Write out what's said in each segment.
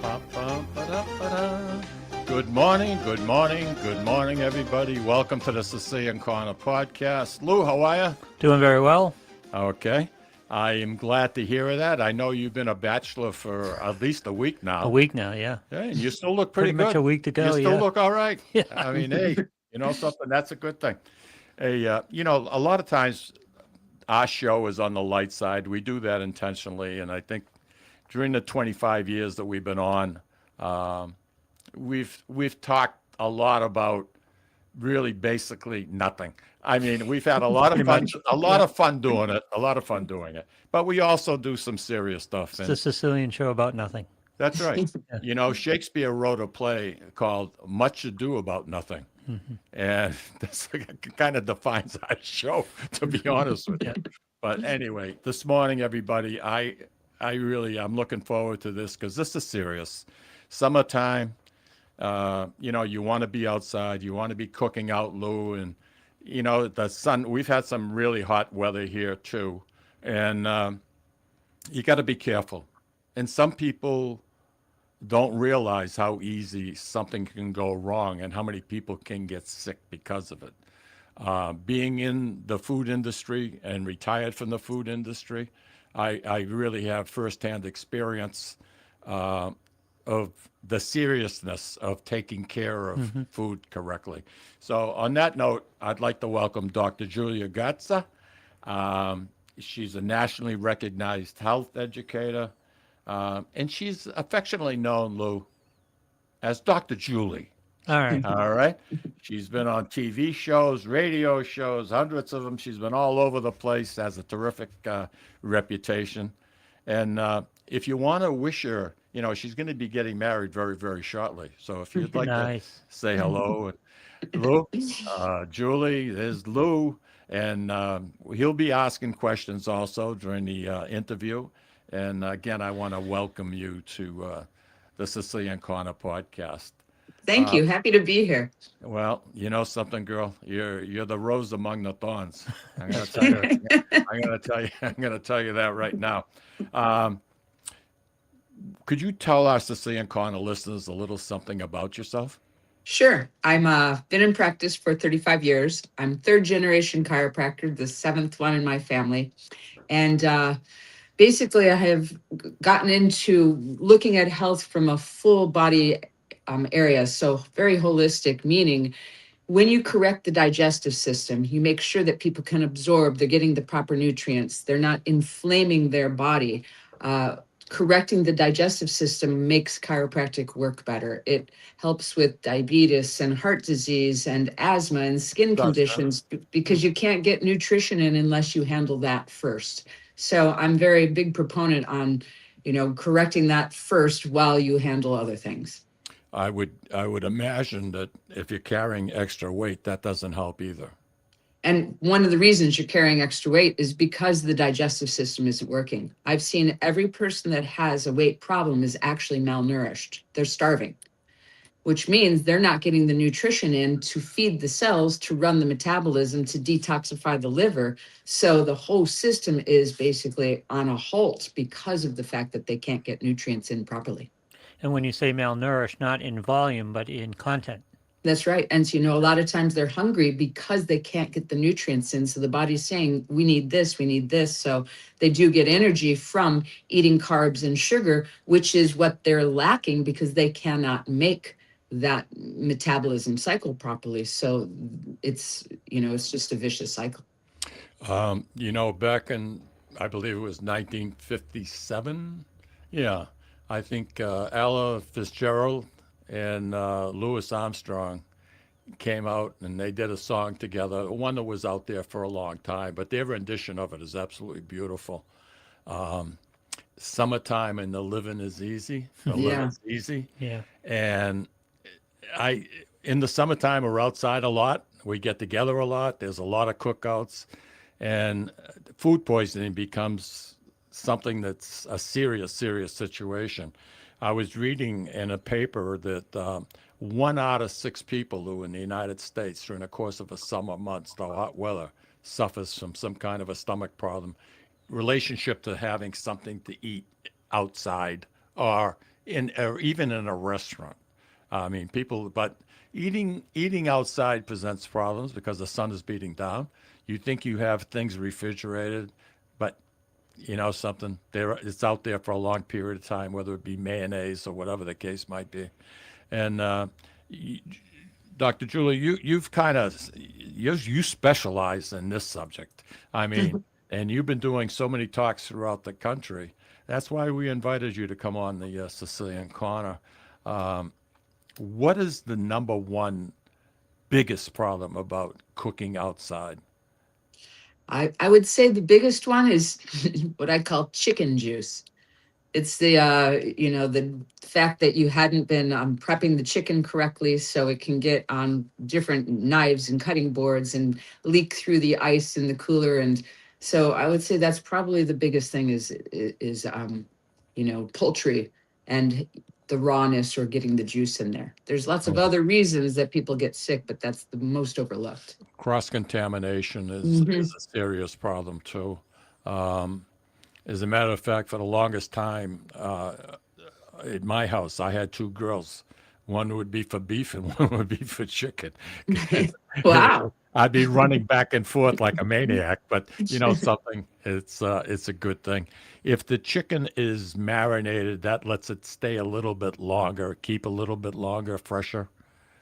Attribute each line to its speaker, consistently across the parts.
Speaker 1: Ba-ba-ba-da-ba-da. Good morning, good morning, good morning, everybody. Welcome to the Sicilian Corner podcast. Lou, how are you?
Speaker 2: Doing very well.
Speaker 1: Okay. I am glad to hear that. I know you've been a bachelor for at least a week now.
Speaker 2: A week now, yeah.
Speaker 1: Yeah, and you still look pretty
Speaker 2: much
Speaker 1: good.
Speaker 2: a week to go,
Speaker 1: You still
Speaker 2: yeah.
Speaker 1: look all right.
Speaker 2: Yeah.
Speaker 1: I mean, hey, you know something? That's a good thing. A lot of times our show is on the light side. We do that intentionally, and I think during the 25 years that we've been on, we've talked a lot about really basically nothing. I mean, we've had a lot of
Speaker 2: Pretty
Speaker 1: fun,
Speaker 2: much,
Speaker 1: a lot
Speaker 2: yeah.
Speaker 1: of fun doing it, a lot of fun doing it. But we also do some serious stuff.
Speaker 2: It's the Sicilian show about nothing.
Speaker 1: That's right.
Speaker 2: Yeah.
Speaker 1: You know, Shakespeare wrote a play called Much Ado About Nothing. And this kind of defines our show, to be honest with you. But anyway, this morning, everybody, I really I'm looking forward to this because this is serious. Summertime, you want to be outside, you want to be cooking out, Lou, and the sun. We've had some really hot weather here too, and you got to be careful. And some people don't realize how easy something can go wrong and how many people can get sick because of it. Being in the food industry and retired from the food industry, I really have firsthand experience of the seriousness of taking care of food correctly. So on that note, I'd like to welcome Dr. Julia Gatza. She's a nationally recognized health educator. And she's affectionately known, Lou, as Dr. Julie.
Speaker 2: All right.
Speaker 1: All right. She's been on TV shows, radio shows, hundreds of them. She's been all over the place, has a terrific reputation. And if you want to wish her, she's going to be getting married very, very shortly. So if you'd like to
Speaker 2: Nice.
Speaker 1: say hello, Lou, Julie, there's Lou. And he'll be asking questions also during the interview. And again, I want to welcome you to the Sicilian Corner podcast.
Speaker 3: Thank you. Happy to be here.
Speaker 1: Well, you know something, girl. You're the rose among the thorns. I'm gonna tell you. I'm gonna tell you that right now. Could you tell our Sicilian Corner listeners a little something about yourself?
Speaker 3: Sure. I'm been in practice for 35 years. I'm third generation chiropractor, the seventh one in my family. And basically, I have gotten into looking at health from a full body area. So very holistic, meaning when you correct the digestive system, you make sure that people can absorb, they're getting the proper nutrients, they're not inflaming their body. Correcting the digestive system makes chiropractic work better. It helps with diabetes and heart disease and asthma and skin conditions because you can't get nutrition in unless you handle that first. So I'm very big proponent on, correcting that first while you handle other things.
Speaker 1: I would imagine that if you're carrying extra weight, that doesn't help either.
Speaker 3: And one of the reasons you're carrying extra weight is because the digestive system isn't working. I've seen every person that has a weight problem is actually malnourished. They're starving, which means they're not getting the nutrition in to feed the cells, to run the metabolism, to detoxify the liver. So the whole system is basically on a halt because of the fact that they can't get nutrients in properly.
Speaker 2: And when you say malnourished, not in volume, but in content.
Speaker 3: That's right. And so, a lot of times they're hungry because they can't get the nutrients in. So the body's saying, we need this, we need this. So they do get energy from eating carbs and sugar, which is what they're lacking because they cannot make that metabolism cycle properly. So it's just a vicious cycle.
Speaker 1: Back in, I believe it was 1957. Yeah. I think Ella Fitzgerald and Louis Armstrong came out and they did a song together, one that was out there for a long time, but their rendition of it is absolutely beautiful. Summertime and the living is easy. The living is easy.
Speaker 2: Yeah.
Speaker 1: And in the summertime, we're outside a lot. We get together a lot. There's a lot of cookouts, and food poisoning becomes something that's a serious, serious situation. I was reading in a paper that 1 out of 6 people who in the United States during the course of a summer months, the hot weather, suffers from some kind of a stomach problem, relationship to having something to eat outside or or even in a restaurant. I mean, people, but eating outside presents problems because the sun is beating down. You think you have things refrigerated, but you know something, there it's out there for a long period of time, whether it be mayonnaise or whatever the case might be. And y- Dr. Julie, you've kind of you specialize in this subject. I mean, and you've been doing so many talks throughout the country. That's why we invited you to come on the Sicilian Corner. Um, what is the number one biggest problem about cooking outside?
Speaker 3: I would say the biggest one is what I call chicken juice. It's the the fact that you hadn't been prepping the chicken correctly, so it can get on different knives and cutting boards and leak through the ice in the cooler. And so I would say that's probably the biggest thing is poultry and the rawness or getting the juice in there. There's lots of other reasons that people get sick, but that's the most overlooked.
Speaker 1: Cross contamination is
Speaker 3: Hmm.
Speaker 1: a serious problem too. Um, as a matter of fact, for the longest time, at my house, I had two grills. One would be for beef and one would be for chicken. And
Speaker 3: Wow.
Speaker 1: I'd be running back and forth like a maniac, but you know something, it's a good thing. If the chicken is marinated, that lets it stay a little bit longer, keep a little bit longer, fresher.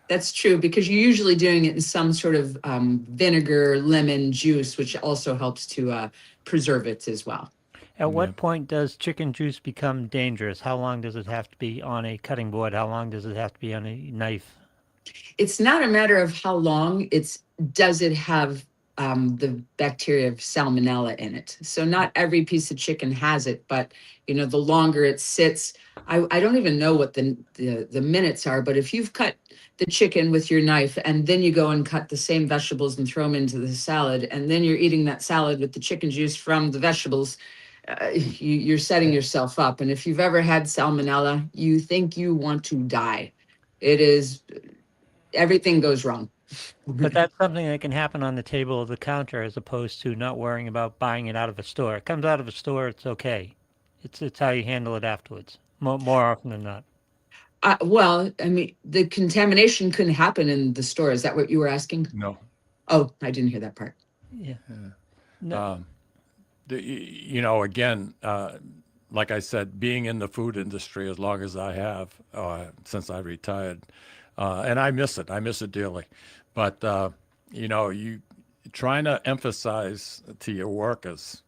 Speaker 3: That's true because you're usually doing it in some sort of vinegar, lemon juice, which also helps to preserve it as well.
Speaker 2: At
Speaker 1: Yeah.
Speaker 2: what point does chicken juice become dangerous? How long does it have to be on a cutting board? How long does it have to be on a knife?
Speaker 3: It's not a matter of how long, it's does it have the bacteria of salmonella in it. So not every piece of chicken has it, but the longer it sits, I don't even know what the minutes are, but if you've cut the chicken with your knife and then you go and cut the same vegetables and throw them into the salad, and then you're eating that salad with the chicken juice from the vegetables, you're setting yourself up. And if you've ever had salmonella, you think you want to die. It is everything goes wrong.
Speaker 2: But that's something that can happen on the table of the counter as opposed to not worrying about buying it out of a store. It comes out of a store, it's okay. It's how you handle it afterwards, more often than not.
Speaker 3: Well, I mean, the contamination couldn't happen in the store. Is that what you were asking?
Speaker 1: No.
Speaker 3: Oh, I didn't hear that part.
Speaker 2: Yeah. No,
Speaker 1: Um, again, like I said, being in the food industry as long as I have, since I retired, and I miss it. I miss it dearly. But, you trying to emphasize to your workers,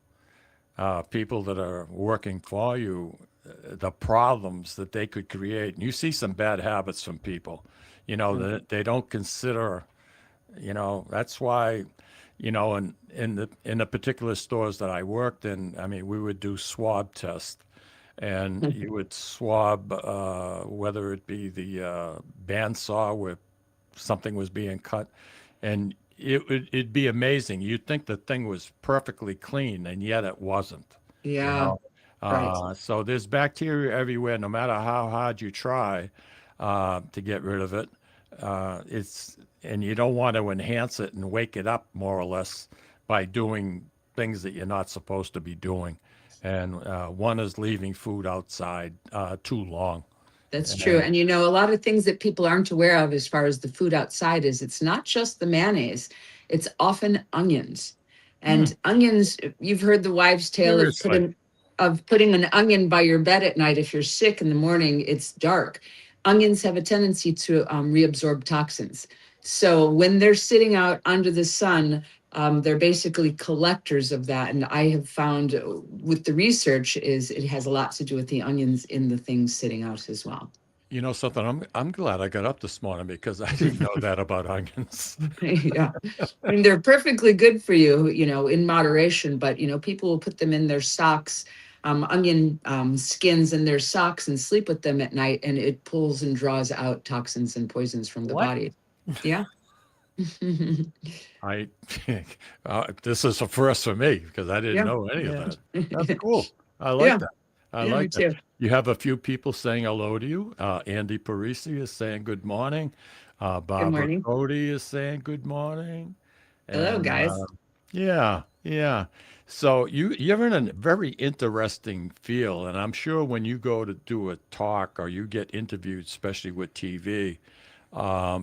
Speaker 1: people that are working for you, the problems that they could create. And you see some bad habits from people, that they don't consider. That's why, in the particular stores that I worked in, I mean, we would do swab tests, and you would swab whether it be the bandsaw where something was being cut, and it'd be amazing. You'd think the thing was perfectly clean, and yet it wasn't. You
Speaker 3: Yeah,
Speaker 1: know,
Speaker 3: right.
Speaker 1: so there's bacteria everywhere, no matter how hard you try to get rid of it. It's and you don't want to enhance it and wake it up more or less by doing things that you're not supposed to be doing. And one is leaving food outside too long.
Speaker 3: That's true.
Speaker 1: And
Speaker 3: And a lot of things that people aren't aware of as far as the food outside is it's not just the mayonnaise, it's often onions.
Speaker 1: hmm,
Speaker 3: And onions, you've heard the wives' tale of
Speaker 1: seriously,
Speaker 3: putting an onion by your bed at night. If you're sick in the morning, it's dark. Onions have a tendency to reabsorb toxins. So when they're sitting out under the sun, they're basically collectors of that. And I have found with the research is it has a lot to do with the onions in the things sitting out as well.
Speaker 1: you know something? I'm glad I got up this morning because I didn't know that about onions.
Speaker 3: Yeah. I mean, they're perfectly good for you, in moderation, but, people will put them in their socks, onion skins in their socks and sleep with them at night, and it pulls and draws out toxins and poisons from the
Speaker 2: what?
Speaker 3: body. Yeah.
Speaker 1: I this is a first for me because I didn't
Speaker 3: Yeah.
Speaker 1: know any of
Speaker 2: Yeah.
Speaker 1: that. That's cool. I like
Speaker 3: Yeah.
Speaker 1: that. I
Speaker 3: Yeah, me
Speaker 1: like that.
Speaker 3: too.
Speaker 1: You have a few people saying hello to you. Andy Parisi is saying good morning.
Speaker 3: Good
Speaker 1: Barbara
Speaker 3: morning.
Speaker 1: Cody is saying good morning.
Speaker 3: Hello,
Speaker 1: And
Speaker 3: guys.
Speaker 1: Yeah, yeah. So you're in a very interesting field, and I'm sure when you go to do a talk or you get interviewed, especially with TV,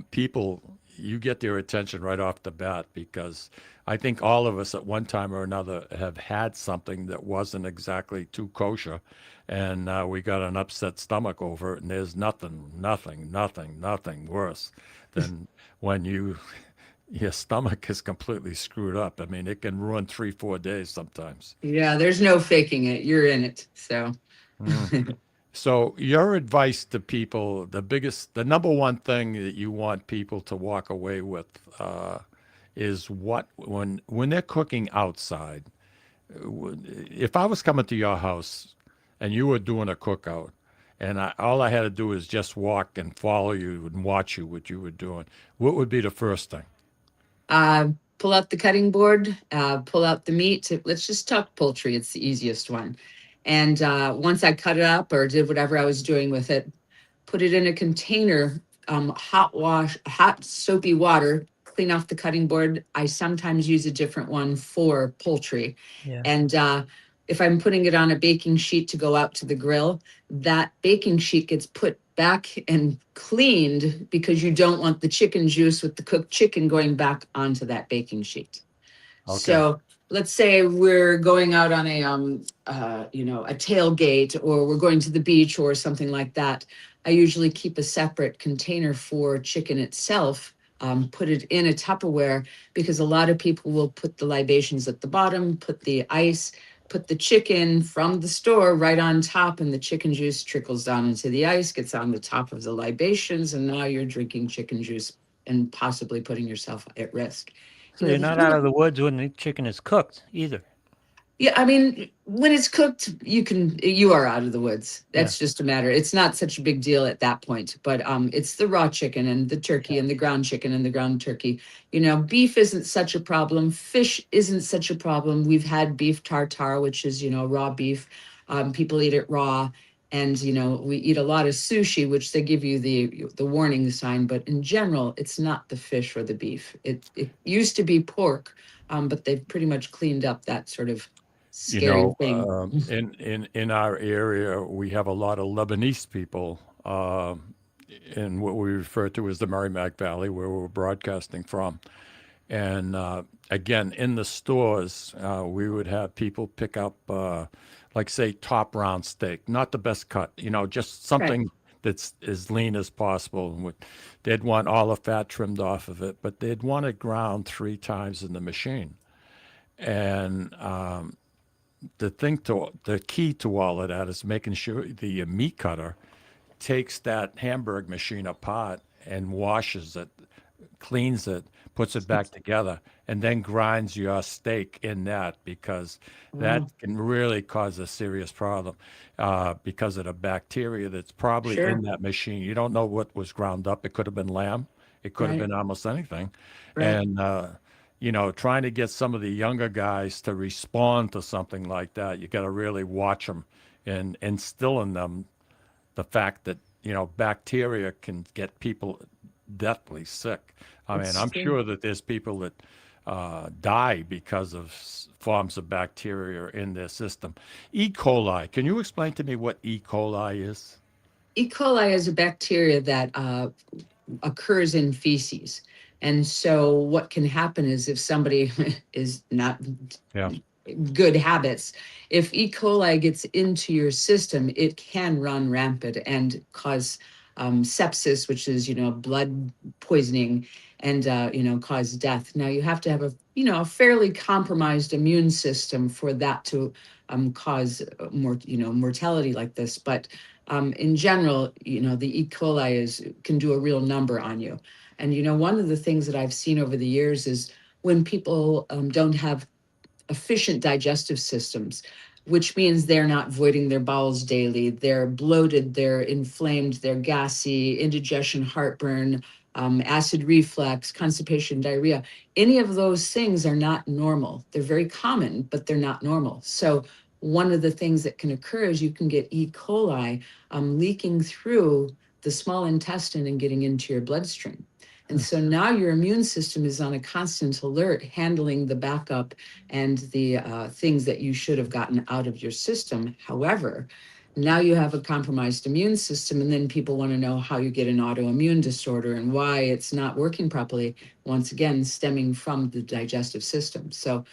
Speaker 1: people you get their attention right off the bat because I think all of us at one time or another have had something that wasn't exactly too kosher, and we got an upset stomach over it. And there's nothing worse than when your stomach is completely screwed up. I mean, it can ruin 3, 4 days sometimes.
Speaker 3: Yeah, there's no faking it. You're in it. So
Speaker 1: Mm. So, your advice to people, the number one thing that you want people to walk away with, is what when they're cooking outside. If I was coming to your house and you were doing a cookout, and all I had to do is just walk and follow you and watch you what you were doing, what would be the first thing?
Speaker 3: uh, pull out the cutting board, pull out the meat. Let's just talk poultry. It's the easiest one. And once I cut it up or did whatever I was doing with it, put it in a container, hot soapy water, clean off the cutting board. I sometimes use a different one for poultry.
Speaker 2: Yeah.
Speaker 3: And if I'm putting it on a baking sheet to go out to the grill, that baking sheet gets put back and cleaned because you don't want the chicken juice with the cooked chicken going back onto that baking sheet.
Speaker 1: Okay.
Speaker 3: So let's say we're going out on a tailgate, or we're going to the beach or something like that. I usually keep a separate container for chicken itself, put it in a Tupperware, because a lot of people will put the libations at the bottom, put the ice, put the chicken from the store right on top, and the chicken juice trickles down into the ice, gets on the top of the libations, and now you're drinking chicken juice and possibly putting yourself at risk.
Speaker 2: So you're
Speaker 3: The
Speaker 2: not
Speaker 3: thing
Speaker 2: out of the woods when the chicken is cooked either.
Speaker 3: Yeah, I mean, when it's cooked, you are out of the woods.
Speaker 2: Yeah.
Speaker 3: That's just a matter. It's not such a big deal at that point, but it's the raw chicken and the turkey and the ground chicken and the ground turkey. Beef isn't such a problem. Fish isn't such a problem. We've had beef tartare, which is, raw beef. People eat it raw. And, we eat a lot of sushi, which they give you the warning sign. But in general, it's not the fish or the beef. It used to be pork, but they've pretty much cleaned up that sort of
Speaker 1: You
Speaker 3: scary
Speaker 1: know,
Speaker 3: thing.
Speaker 1: in our area, we have a lot of Lebanese people in what we refer to as the Merrimack Valley, where we're broadcasting from. And again, in the stores, we would have people pick up, like, say, top round steak, not the best cut, just
Speaker 3: Right.
Speaker 1: something that's as lean as possible. They'd want all the fat trimmed off of it, but they'd want it ground 3 times in the machine. And the key to all of that is making sure the meat cutter takes that hamburg machine apart and washes it, cleans it, puts it back together, and then grinds your steak in that, because that
Speaker 3: Wow.
Speaker 1: can really cause a serious problem because of the bacteria that's probably in
Speaker 3: Sure.
Speaker 1: that machine. You don't know what was ground up. It could have been lamb. It could have
Speaker 3: Right.
Speaker 1: been almost anything.
Speaker 3: Right.
Speaker 1: And trying to get some of the younger guys to respond to something like that, you got to really watch them and instill in them the fact that bacteria can get people deathly sick. I mean,
Speaker 3: It's
Speaker 1: I'm
Speaker 3: true.
Speaker 1: sure that there's people that die because of forms of bacteria in their system. E. coli. Can you explain to me what E. coli is?
Speaker 3: E. coli is a bacteria that occurs in feces. And so, what can happen is if somebody is not
Speaker 1: Yeah.
Speaker 3: good habits, if E. coli gets into your system, it can run rampant and cause sepsis, which is, blood poisoning, and, cause death. Now, you have to have a fairly compromised immune system for that to cause mortality like this. But in general, the E. coli can do a real number on you. And, one of the things that I've seen over the years is when people don't have efficient digestive systems, which means they're not voiding their bowels daily. They're bloated, they're inflamed, they're gassy, indigestion, heartburn, acid reflux, constipation, diarrhea. Any of those things are not normal. They're very common, but they're not normal. So, one of the things that can occur is you can get E. coli leaking through the small intestine and getting into your bloodstream. And so now your immune system is on a constant alert, handling the backup and the things that you should have gotten out of your system. However, now you have a compromised immune system, and then people want to know how you get an autoimmune disorder and why it's not working properly. Once again, stemming from the digestive system. So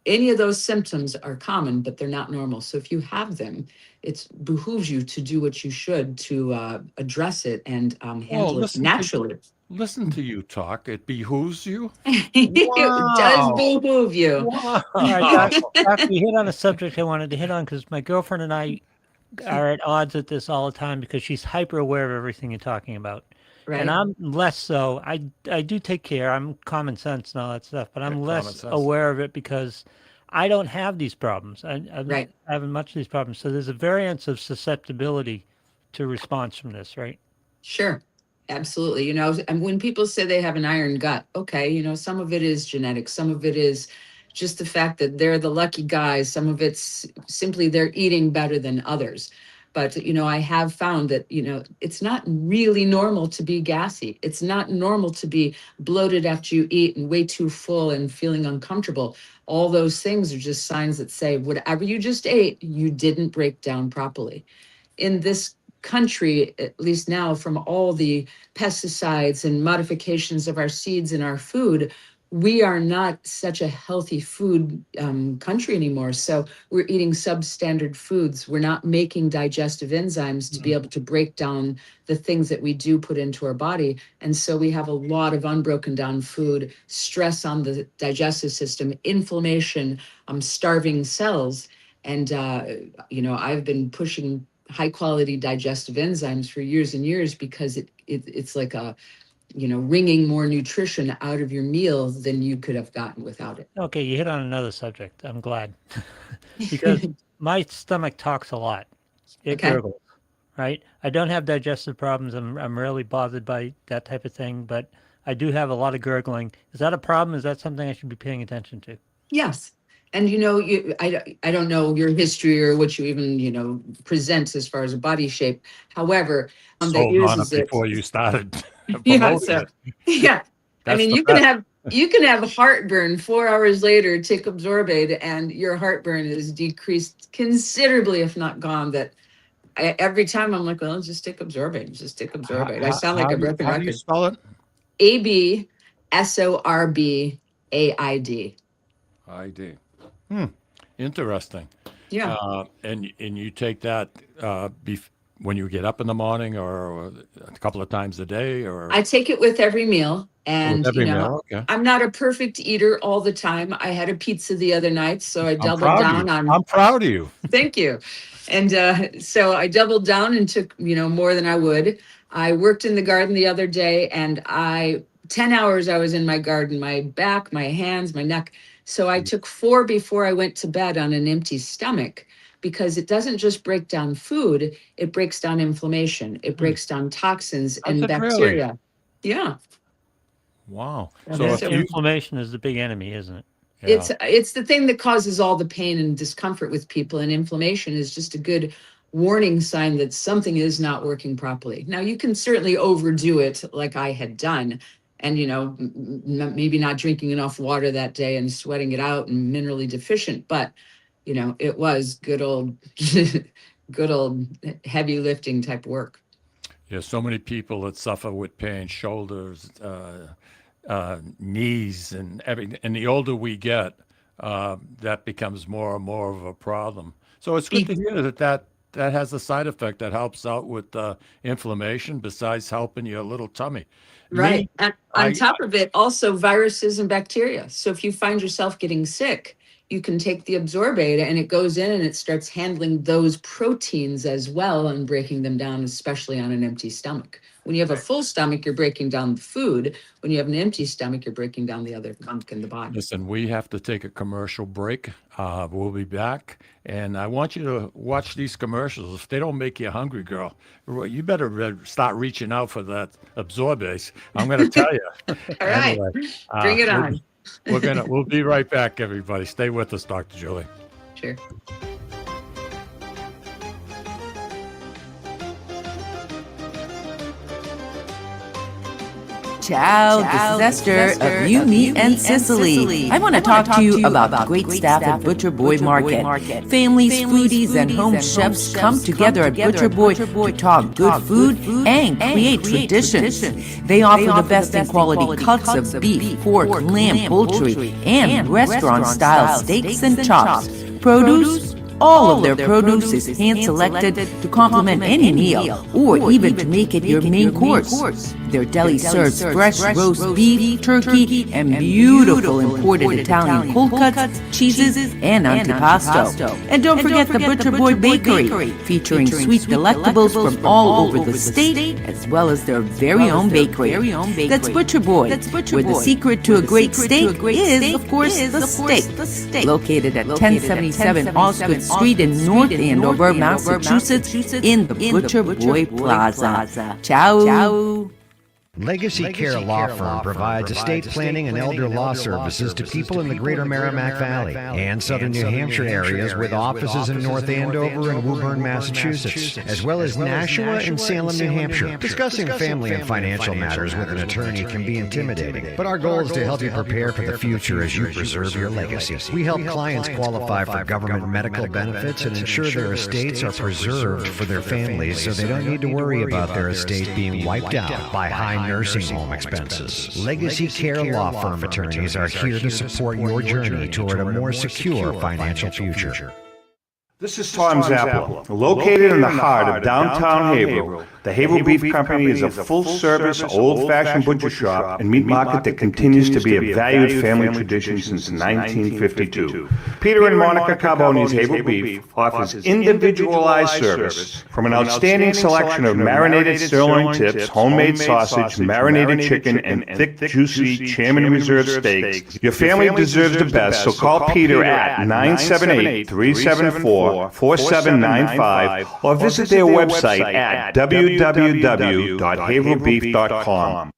Speaker 3: any of those symptoms are common, but they're not normal. So if you have them, it behooves you to do what you should to address it and handle it naturally.
Speaker 1: Listen to you talk. It behooves you.
Speaker 3: It does
Speaker 1: Wow.
Speaker 3: behoove you.
Speaker 1: Wow.
Speaker 2: All right, Doc, you hit on a subject I wanted to hit on because my girlfriend and I are at odds at this all the time because she's hyper aware of everything you're talking about.
Speaker 3: Right.
Speaker 2: And I'm less so. I do take care. I'm common sense and all that stuff, but I'm
Speaker 1: Yeah,
Speaker 2: less
Speaker 1: common sense.
Speaker 2: aware of it because I don't have these problems. I'm
Speaker 3: Right.
Speaker 2: having much of these problems. So there's a variance of susceptibility to response from this, right?
Speaker 3: Sure. Absolutely. You know, and when people say they have an iron gut, okay, you know, some of it is genetic, some of it is just the fact that they're the lucky guys, some of it's simply they're eating better than others. But, you know, I have found that, you know, it's not really normal to be gassy. It's not normal to be bloated after you eat and way too full and feeling uncomfortable. All those things are just signs that say whatever you just ate, you didn't break down properly. In this country, at least now, from all the pesticides and modifications of our seeds and our food, we are not such a healthy food country anymore. So we're eating substandard foods. We're not making digestive enzymes to be able to break down the things that we do put into our body. And so we have a lot of unbroken down food, stress on the digestive system, inflammation, starving cells. And, you know, I've been pushing high quality digestive enzymes for years and years because it's like a, you know, wringing more nutrition out of your meal than you could have gotten without it.
Speaker 2: Okay, you hit on another subject. I'm glad. Because my stomach talks a lot. It
Speaker 3: Okay.
Speaker 2: gurgles, right? I don't have digestive problems. I'm rarely bothered by that type of thing, but I do have a lot of gurgling. Is that a problem? Is that something I should be paying attention to?
Speaker 3: Yes. And you know, I don't know your history or what you even, you know, present as far as a body shape. However, that
Speaker 1: Sold on it
Speaker 3: uses it.
Speaker 1: before you started
Speaker 3: Yeah,
Speaker 1: promoting
Speaker 3: so
Speaker 1: it.
Speaker 3: yeah. I
Speaker 1: That's
Speaker 3: mean,
Speaker 1: the
Speaker 3: you can
Speaker 1: best.
Speaker 3: have heartburn 4 hours later, take Absorbate, and your heartburn is decreased considerably, if not gone. That every time I'm like, well, just take Absorbate, just take Absorbate. I sound like a broken
Speaker 1: How do you
Speaker 3: record.
Speaker 1: spell it?
Speaker 3: ABSORBAID.
Speaker 1: ID. Interesting.
Speaker 3: Yeah.
Speaker 1: And you take that when you get up in the morning or a couple of times a day or
Speaker 3: I take it with every meal. And,
Speaker 1: with every
Speaker 3: you know,
Speaker 1: meal? Okay.
Speaker 3: I'm not a perfect eater all the time. I had a pizza the other night, so I
Speaker 1: I'm
Speaker 3: doubled
Speaker 1: proud of you.
Speaker 3: down on.
Speaker 1: I'm proud of you.
Speaker 3: Thank you. And so I doubled down and took, you know, more than I would. I worked in the garden the other day and 10 hours I was in my garden, my back, my hands, my neck. So I took 4 before I went to bed on an empty stomach because it doesn't just break down food, it breaks down inflammation, it breaks down toxins
Speaker 1: Does
Speaker 3: and
Speaker 1: it really?
Speaker 3: bacteria. Yeah.
Speaker 1: Wow.
Speaker 2: And
Speaker 1: So if you,
Speaker 2: inflammation is the big enemy, isn't it?
Speaker 1: yeah,
Speaker 3: It's the thing that causes all the pain and discomfort with people, and inflammation is just a good warning sign that something is not working properly. Now you can certainly overdo it like I had done, and you know, maybe not drinking enough water that day and sweating it out and minerally deficient, but you know, it was good old good old heavy lifting type work.
Speaker 1: there's so many people that suffer with pain, shoulders, knees, and everything. And the older we get, that becomes more and more of a problem. So it's good to hear that has a side effect that helps out with inflammation besides helping your little tummy.
Speaker 3: Right.
Speaker 1: Me,
Speaker 3: And on
Speaker 1: I
Speaker 3: top of it, also viruses and bacteria. So if you find yourself getting sick, you can take the Absorbate and it goes in and it starts handling those proteins as well and breaking them down, especially on an empty stomach. When you have a full stomach, you're breaking down the food. When you have an empty stomach, you're breaking down the other gunk in the body.
Speaker 1: listen, we have to take a commercial break. We'll be back, and I want you to watch these commercials. If they don't make you hungry, girl, you better start reaching out for that Absorbase. I'm going to tell you.
Speaker 3: All right.
Speaker 1: Anyway,
Speaker 3: Bring it
Speaker 1: we'll-
Speaker 3: on.
Speaker 1: we'll be right back, everybody. Stay with us, Dr. Julie.
Speaker 3: Sure.
Speaker 4: Ciao, this is Esther of You, Me, and Sicily. I want to talk to you about the great staff at Butcher Boy Market. Families, foodies, and home chefs come together at Butcher Boy to talk good food and create traditions. They offer the best in quality cuts of beef, pork, lamb, poultry, and restaurant-style steaks and chops. Produce? All of their produce is hand-selected to complement any meal, or even to make it your main course. Their deli serves fresh roast beef, turkey, and beautiful imported Italian cold cuts, cheeses, and antipasto. And don't forget the Butcher Boy Bakery, featuring sweet delectables from all over the state, as well as their very own bakery. That's Butcher Boy, where the secret to a great steak is, of course, the steak. Located at 1077 Osgood Street in North Andover, Massachusetts, in the Butcher Boy Plaza. Ciao.
Speaker 5: Legacy Care Law Firm provides estate planning and elder law services to people in the greater Merrimack Valley and southern New Hampshire areas with offices in North Andover and Woburn, Massachusetts, as well as Nashua and Salem, New Hampshire. Discussing family and financial matters with an attorney can be intimidating, but our goal is to help you prepare for the future as you preserve your legacy. We help clients qualify for government medical benefits and ensure their estates are preserved for their families so they don't need to worry about their estate being wiped out by high nursing home expenses. Legacy Care Law Firm attorneys are here to support your journey toward a more secure financial future.
Speaker 6: This is Tom Zappala. Located in the heart of downtown Haverhill, the Haverhill Beef Company is a full-service, old-fashioned butcher shop and meat market that continues to be a valued family tradition since 1952. Peter and Monica Carboni's Haverhill Beef offers individualized service from an outstanding selection of marinated sirloin tips, homemade sausage, marinated chicken, and thick, juicy Chairman Reserve steaks. Your family deserves the best, so call Peter at 978-374-4795 or visit their website at www.haverhillbeef.com.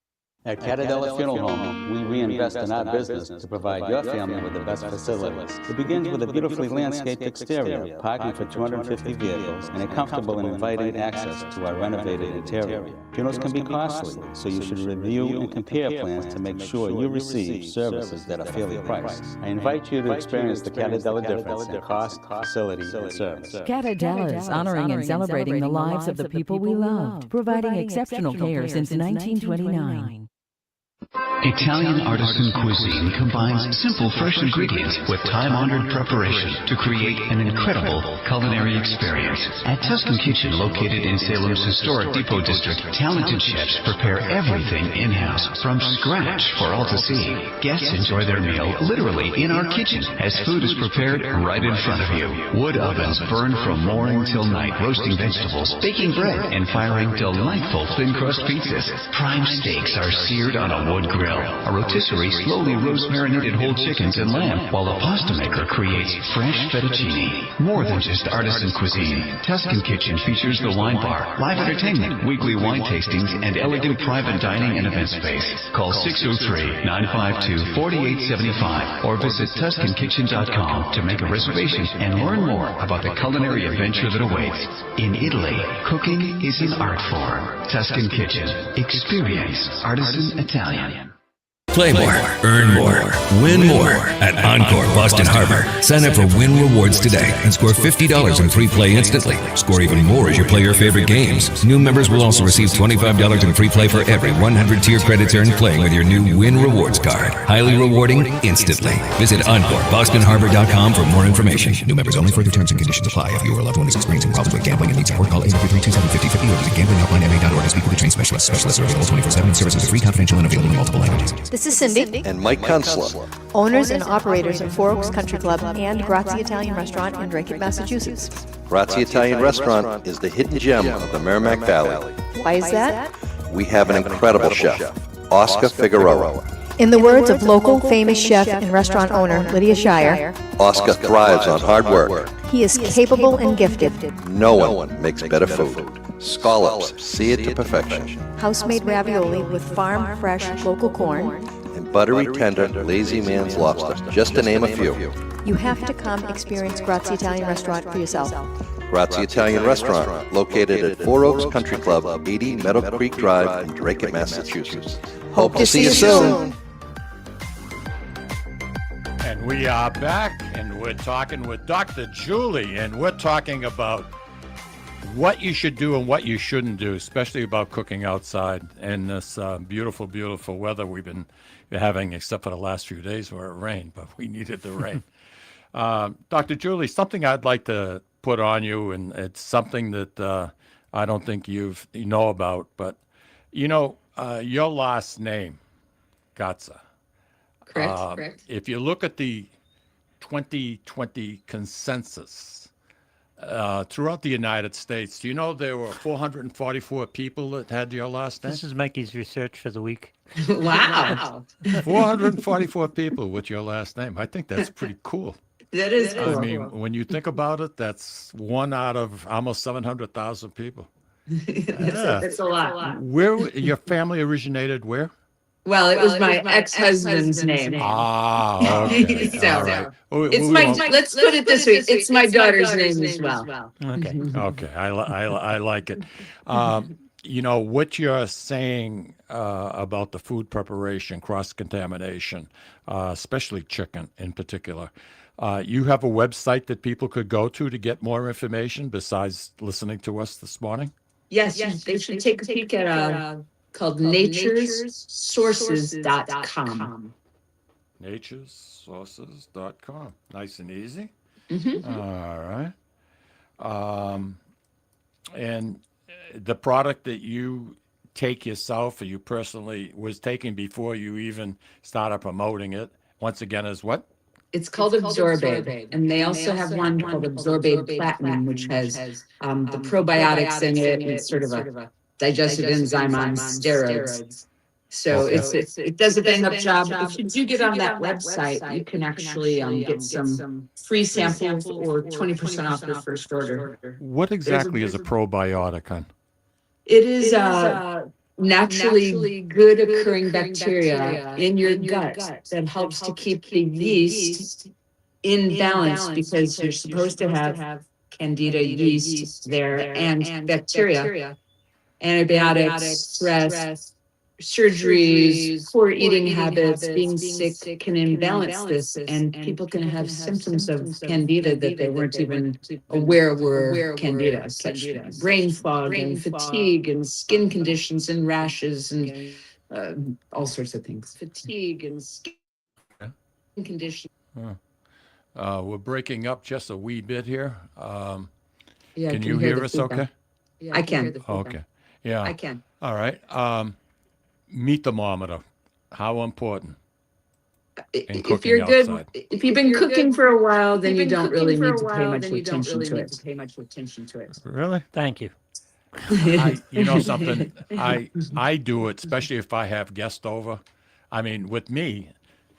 Speaker 7: At Catadella Funeral Home, we reinvest in our business to provide your family with the best facilities. It begins with a beautifully landscaped exterior, parking for 250 vehicles, and a comfortable and inviting access to our renovated interior. Funerals can be costly, so you should review and compare plans to make sure you receive services that are fairly priced. I invite you to experience the Catadella difference in cost, facility, and service.
Speaker 4: Catadella is honoring and celebrating the lives of the people we loved, providing exceptional care since 1929.
Speaker 8: Italian artisan cuisine combines simple, fresh ingredients with time-honored preparation to create an incredible culinary experience. At Tuscan Kitchen, located in Salem's historic Depot District, talented chefs prepare everything in-house from scratch for all to see. Guests enjoy their meal literally in our kitchen as food is prepared right in front of you. Wood ovens burn from morning till night, roasting vegetables, baking bread, and firing delightful thin-crust pizzas. Prime steaks are seared on a wood grill. A rotisserie slowly roasts marinated whole chickens and lamb, while a pasta maker creates fresh fettuccine. More than just artisan cuisine, Tuscan Kitchen features the wine bar, live entertainment, weekly wine tastings, and elegant private dining and event space. Call 603-952-4875 or visit TuscanKitchen.com to make a reservation and learn more about the culinary adventure that awaits. In Italy, cooking is an art form. Tuscan Kitchen. Experience artisan Italian.
Speaker 9: Play more, earn more, win more at Encore Boston Harbor. Sign up for Win Rewards today and score $50 in free play instantly. Score even more as you play your favorite games. New members will also receive $25 in free play for every 100 tier credits earned playing with your new Win Rewards card. Highly rewarding instantly. Visit EncoreBostonHarbor.com for more information. New members only. Further terms and conditions apply. If you or a loved one is experiencing problems with gambling and needs support, call 800-327-5050 or visit GamblingHelpline.ma.org and speak with a trained specialist. Specialists are available 24/7 and services are free, confidential, and available in multiple languages.
Speaker 10: This is Cindy
Speaker 11: and Mike Kunstler,
Speaker 10: owners and operators of Four Oaks Country Club and Grazia Italian Restaurant in Drake, Massachusetts.
Speaker 11: Grazia Italian Restaurant is the hidden gem of the Merrimack Valley.
Speaker 10: Why is that?
Speaker 11: We have an incredible chef, Oscar Figueroa.
Speaker 10: In the words of local famous chef and restaurant owner Lydia Shire,
Speaker 11: Oscar thrives on hard work.
Speaker 10: He is capable and gifted.
Speaker 11: No one makes better food. Scallops, see it to perfection.
Speaker 10: House-made ravioli with farm-fresh local corn.
Speaker 11: And buttery, tender, lazy man's lobster, just to name a few.
Speaker 10: You have to come experience Grazia Italian Restaurant for yourself.
Speaker 11: Grazia Italian Restaurant, located at Four Oaks Country Club, 80 Meadow Creek Drive in Drake, Massachusetts. Hope to see you soon.
Speaker 1: And we are back, and we're talking with Dr. Julie, and we're talking about what you should do and what you shouldn't do, especially about cooking outside in this beautiful, beautiful weather we've been having, except for the last few days where it rained, but we needed the rain. Dr. Julie, something I'd like to put on you, and it's something that I don't think you know about, but your last name, Gatza.
Speaker 3: Correct.
Speaker 1: If you look at the 2020 consensus throughout the United States, do you know there were 444 people that had your last name?
Speaker 2: This is Mikey's research for the week.
Speaker 3: Wow.
Speaker 1: 444 people with your last name. I think that's pretty cool.
Speaker 3: That is cool.
Speaker 1: I mean, when you think about it, that's one out of almost 700,000 people.
Speaker 3: That's a lot.
Speaker 1: Where your family originated? Where?
Speaker 3: Well, it was my ex-husband's name.
Speaker 1: Ah, okay.
Speaker 3: So,
Speaker 1: all right.
Speaker 3: Let's put it this way. It's my daughter's name as well.
Speaker 2: Okay.
Speaker 1: Okay. I like it. What you're saying about the food preparation, cross-contamination, especially chicken in particular. You have a website that people could go to get more information besides listening to us this morning?
Speaker 3: Yes, they should take a peek at called naturesources.com.
Speaker 1: Naturesources.com. Nice and easy.
Speaker 3: Mm-hmm.
Speaker 1: All right. And the product that you take yourself or you personally was taking before you even started promoting it, once again, is what?
Speaker 3: It's called Absorbabe, and they also have one called Absorbabe Platinum, which has the probiotics in it and sort of a digestive enzyme on steroids. So it does a bang-up job. If you do get on that website, you can actually get some free samples or 20% off your first order.
Speaker 1: What exactly is a probiotic, hon?
Speaker 3: It is naturally good occurring bacteria in your gut that helps to keep the yeast in balance, because you're supposed to have candida yeast there and bacteria. Antibiotics, stress, surgeries, poor eating habits, being sick can imbalance this, and people can have symptoms of candida that they weren't even aware were candida, such brain fog and fatigue and skin conditions and rashes and all sorts of things. Fatigue and skin conditions.
Speaker 1: We're breaking up just a wee bit here.
Speaker 3: Yeah,
Speaker 1: can you hear us okay?
Speaker 3: I can.
Speaker 1: Okay. Yeah.
Speaker 3: I can.
Speaker 1: All right. Meat thermometer. How important in
Speaker 3: If
Speaker 1: cooking
Speaker 3: you're good,
Speaker 1: outside?
Speaker 3: if you've been cooking for a while, then you don't really need to pay much attention to it.
Speaker 1: Really?
Speaker 2: Thank you.
Speaker 1: You know something? I do it, especially if I have guests over. I mean, with me,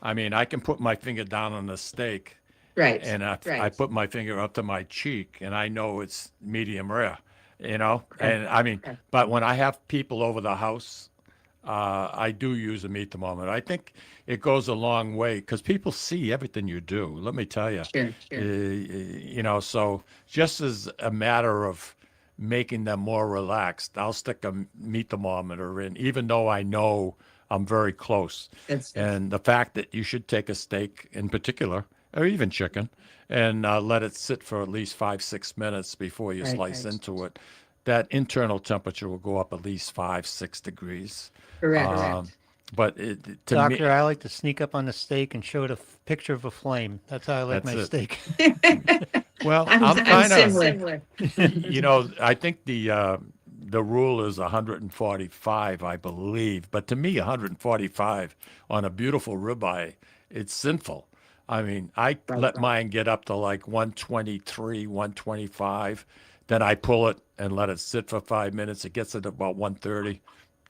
Speaker 1: I can put my finger down on the steak.
Speaker 3: Right.
Speaker 1: And I put my finger up to my cheek, and I know it's medium rare, And but when I have people over the house, I do use a meat thermometer. I think it goes a long way because people see everything you do. Let me tell you.
Speaker 3: Sure.
Speaker 1: So just as a matter of making them more relaxed, I'll stick a meat thermometer in, even though I know I'm very close. And the fact that you should take a steak in particular, or even chicken, and let it sit for at least 5-6 minutes before you slice into it. That internal temperature will go up at least 5-6 degrees.
Speaker 3: Correct.
Speaker 1: But
Speaker 2: Doctor, I like to sneak up on the steak and show it a picture of a flame. That's how I like my steak.
Speaker 1: Well, I'm kind of similar. I think the rule is 145, I believe. But to me, 145 on a beautiful ribeye, it's sinful. I mean, I let mine get up to like 123, 125. Then I pull it and let it sit for 5 minutes. It gets at about 130.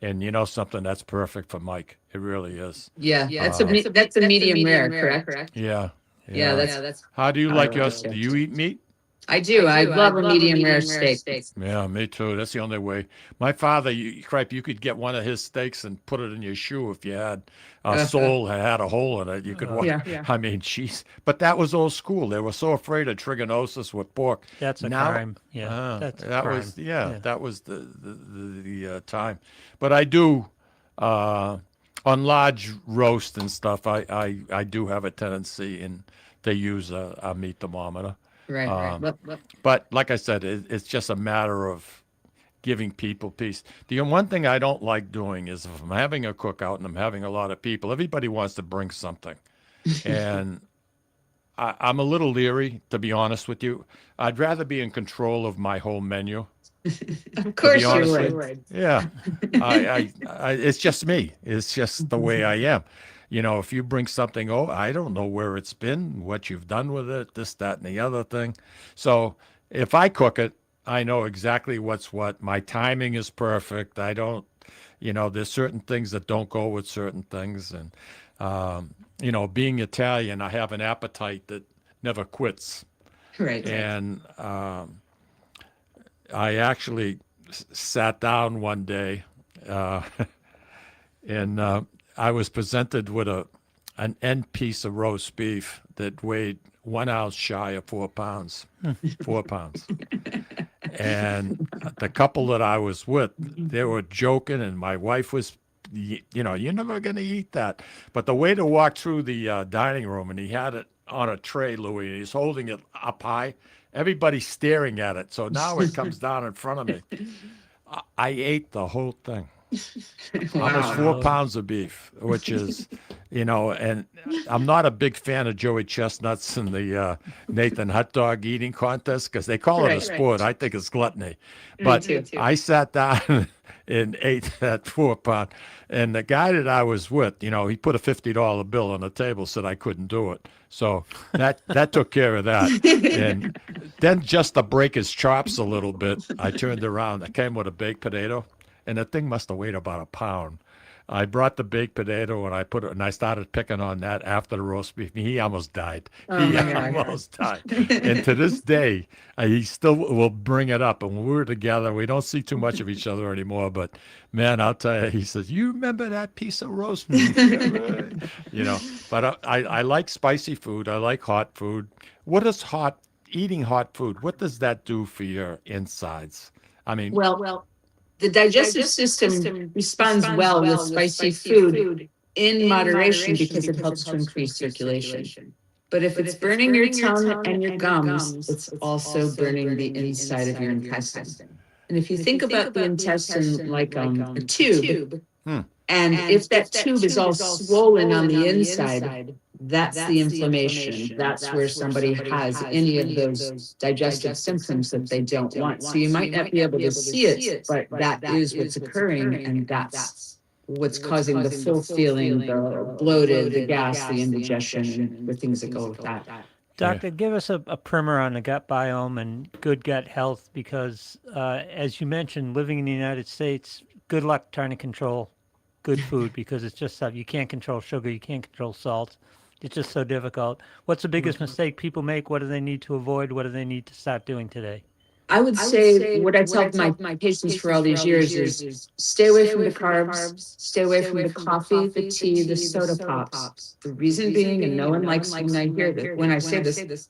Speaker 1: And you know something, that's perfect for Mike. It really is.
Speaker 3: Yeah. That's a medium rare, correct?
Speaker 1: Yeah.
Speaker 3: Yeah, that's
Speaker 1: How do you like yours? Do you eat meat?
Speaker 3: I do. I love a medium rare steak.
Speaker 1: Yeah, me too. That's the only way. My father, you could get one of his steaks and put it in your shoe if you had a sole had a hole in it. You could walk.
Speaker 3: Yeah.
Speaker 1: I mean, jeez. But that was old school. They were so afraid of trigonosis with pork.
Speaker 2: That's a
Speaker 1: Now,
Speaker 2: crime. Yeah, that's a
Speaker 1: that
Speaker 2: crime.
Speaker 1: was that was the time. But I do on large roast and stuff. I do have a tendency in to use a meat thermometer.
Speaker 3: Right.
Speaker 1: But like I said, it's just a matter of giving people peace. The one thing I don't like doing is if I'm having a cookout and I'm having a lot of people, everybody wants to bring something. And I'm a little leery, to be honest with you. I'd rather be in control of my whole menu.
Speaker 3: Of course you would.
Speaker 1: Yeah. I it's just me. It's just the way I am. You know, if you bring something, I don't know where it's been, what you've done with it, this, that, and the other thing. So if I cook it, I know exactly what's what. My timing is perfect. I don't, there's certain things that don't go with certain things. And, being Italian, I have an appetite that never quits.
Speaker 3: Right.
Speaker 1: And I actually sat down one day and I was presented with an end piece of roast beef that weighed 1 ounce shy of 4 pounds. 4 pounds. And the couple that I was with, they were joking, and my wife was, you're never going to eat that. But the way to walk through the dining room, and he had it on a tray, Louis, and he's holding it up high. Everybody's staring at it. So now it comes down in front of me. I ate the whole thing. Almost 4 pounds of beef, which is, and I'm not a big fan of Joey Chestnuts and the Nathan hot dog eating contest because they call it a sport. I think it's gluttony. But I sat down and ate that 4 pound. And the guy that I was with, he put a $50 bill on the table, said I couldn't do it. So that took care of that. And then just to break his chops a little bit, I turned around. I came with a baked potato. And the thing must have weighed about a pound. I brought the baked potato and I put it, and I started picking on that after the roast beef. He almost died. Almost died. And to this day, he still will bring it up. And when we're together, we don't see too much of each other anymore. But man, I'll tell you, he says, "You remember that piece of roast beef?" But I like spicy food. I like hot food. What is eating hot food? What does that do for your insides? I mean,
Speaker 3: Well, the digestive system responds well with spicy food in moderation because it helps to increase circulation. But if it's burning your tongue and your gums, it's also burning the inside of your intestine. And if you think about the intestine like a tube, and if that tube is all swollen on the inside, that's the inflammation. That's where somebody has any of those digestive symptoms that they don't want. So you might not be able to see it, but that is what's occurring, and that's what's causing the full feeling, the bloated, the gas, the indigestion, and the things that go with that.
Speaker 2: Doctor, give us a primer on the gut biome and good gut health, because as you mentioned, living in the United States, good luck trying to control good food because it's just stuff. You can't control sugar, you can't control salt. It's just so difficult. What's the biggest mistake people make? What do they need to avoid? What do they need to start doing today?
Speaker 3: I would say what I tell my patients for all these years is stay away from the carbs, stay away from the coffee, the tea, the soda pops. The reason being, and no one likes when I hear this, when I say this,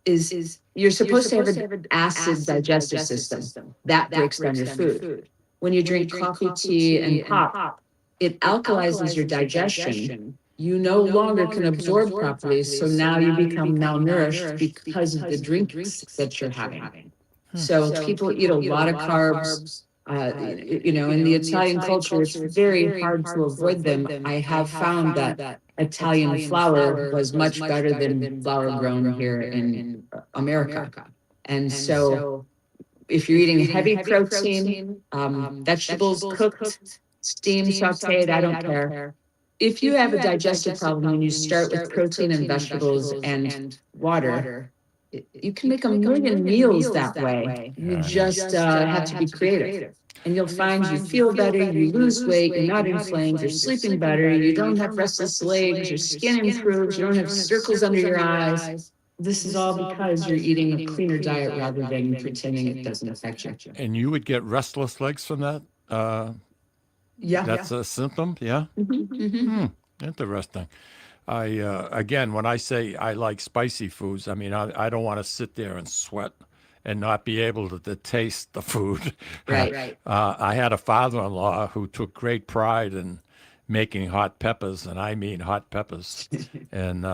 Speaker 3: is you're supposed to have an acid digestive system that breaks down your food. When you drink coffee, tea, and pop, it alkalizes your digestion. You no longer can absorb properly, so now you become malnourished because of the drinks that you're having. So people eat a lot of carbs. In the Italian culture, it's very hard to avoid them. I have found that Italian flour was much better than flour grown here in America. And so if you're eating heavy protein, vegetables cooked, steamed, sauteed, I don't care. If you have a digestive problem and you start with protein and vegetables and water, you can make a million meals that way. You just have to be creative. And you'll find you feel better, you lose weight, you're not inflamed, you're sleeping better, you don't have restless legs, your skin improves, you don't have circles under your eyes. This is all because you're eating a cleaner diet rather than pretending it doesn't affect you.
Speaker 1: And you would get restless legs from that? That's a symptom, yeah? Interesting. Again, when I say I like spicy foods, I mean, I don't want to sit there and sweat and not be able to taste the food.
Speaker 3: Right.
Speaker 1: I had a father-in-law who took great pride in making hot peppers, and I mean hot peppers. And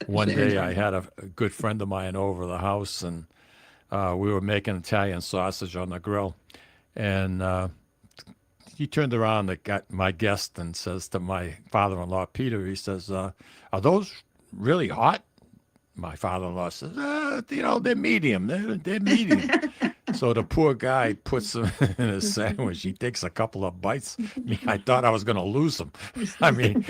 Speaker 1: one day I had a good friend of mine over the house, and we were making Italian sausage on the grill. And he turned around at my guest and says to my father-in-law, Peter, he says, are those really hot? My father-in-law says, they're medium. They're medium. So the poor guy puts them in his sandwich. He takes a couple of bites. I thought I was going to lose him. I mean,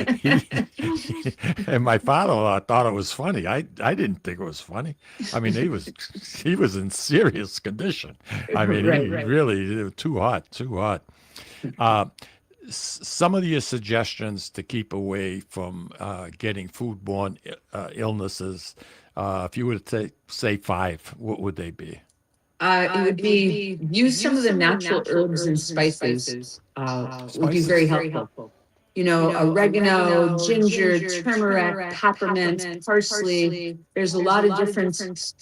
Speaker 1: and my father-in-law thought it was funny. I didn't think it was funny. I mean, he was in serious condition. I mean, really too hot. Some of your suggestions to keep away from getting foodborne illnesses, if you were to say 5, what would they be?
Speaker 3: It would be use some of the natural herbs and spices. Would be very helpful. Oregano, ginger, turmeric, peppermint, parsley. There's a lot of different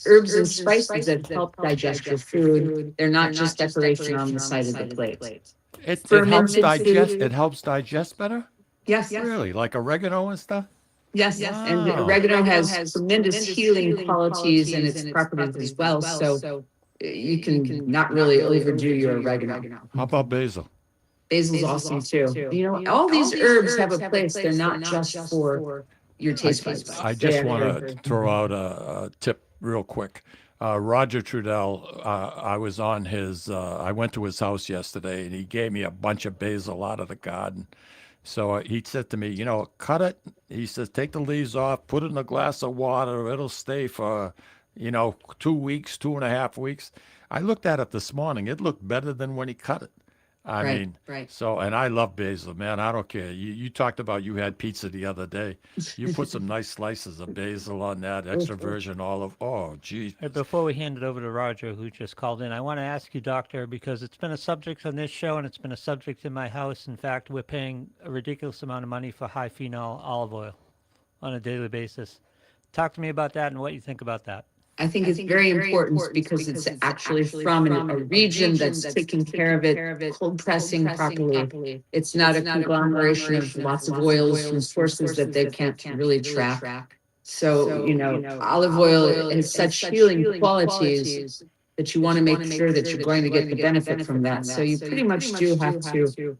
Speaker 3: herbs and spices that help digest your food. They're not just decoration on the side of the plate.
Speaker 1: It helps digest. It helps digest better.
Speaker 3: Yes.
Speaker 1: Really, like oregano and stuff.
Speaker 3: Yes. And oregano has tremendous healing qualities and its properties as well. So you can not really overdo your oregano.
Speaker 1: How about basil?
Speaker 3: Basil's awesome too. All these herbs have a place. They're not just for your taste buds.
Speaker 1: I just want to throw out a tip real quick. Roger Trudell, I was on I went to his house yesterday, and he gave me a bunch of basil out of the garden. So he said to me, cut it. He says, take the leaves off, put it in a glass of water. It'll stay for, 2 weeks, 2.5 weeks. I looked at it this morning. It looked better than when he cut it. I mean, so, and I love basil, man. I don't care. You talked about you had pizza the other day. You put some nice slices of basil on that, extra virgin olive. Oh, geez.
Speaker 2: Before we hand it over to Roger, who just called in, I want to ask you, Doctor, because it's been a subject on this show and it's been a subject in my house. In fact, we're paying a ridiculous amount of money for high phenol olive oil on a daily basis. Talk to me about that and what you think about that.
Speaker 3: I think it's very important because it's actually from a region that's taking care of it, cold pressing properly. It's not a conglomeration of lots of oils from sources that they can't really track. So, olive oil has such healing qualities that you want to make sure that you're going to get the benefit from that. So you pretty much do have to,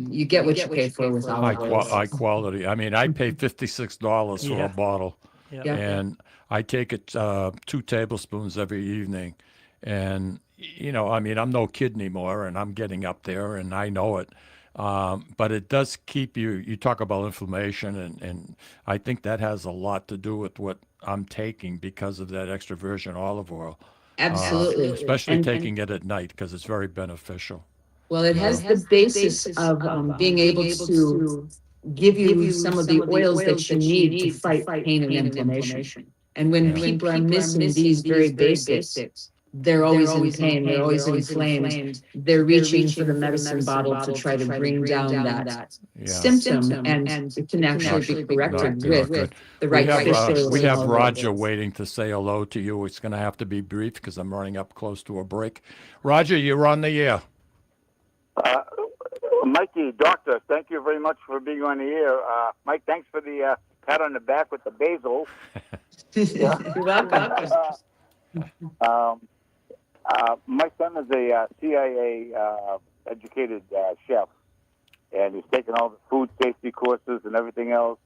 Speaker 3: you get what you pay for with olive oil.
Speaker 1: High quality. I mean, I pay $56 for a bottle.
Speaker 2: Yeah.
Speaker 1: And I take it 2 tablespoons every evening. And, I'm no kid anymore, and I'm getting up there, and I know it. But it does keep you talk about inflammation, and I think that has a lot to do with what I'm taking because of that extra virgin olive oil.
Speaker 3: Absolutely.
Speaker 1: Especially taking it at night because it's very beneficial.
Speaker 3: Well, it has the basis of being able to give you some of the oils that you need to fight pain and inflammation. And when people are missing these very basics, they're always in pain, they're always inflamed, they're reaching for the medicine bottle to try to bring down that symptom, and it can actually be corrected with the right fish oils.
Speaker 1: We have Roger waiting to say hello to you. It's going to have to be brief because I'm running up close to a break. Roger, you're on the air.
Speaker 12: Mikey, doctor, thank you very much for being on the air. Mike, thanks for the pat on the back with the basil.
Speaker 3: You're welcome.
Speaker 12: My son is a CIA educated chef, and he's taken all the food safety courses and everything else,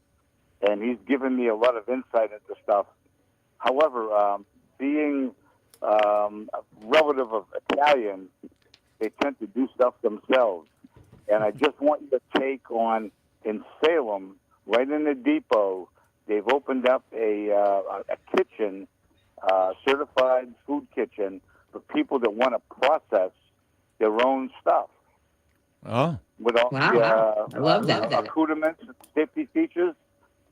Speaker 12: and he's given me a lot of insight into stuff. However, being a relative of Italian, they tend to do stuff themselves. And I just want you to take on, in Salem, right in the depot, they've opened up a kitchen, certified food kitchen, for people that want to process their own stuff.
Speaker 1: Oh.
Speaker 12: With all
Speaker 3: I love that.
Speaker 12: Accoutrements, safety features.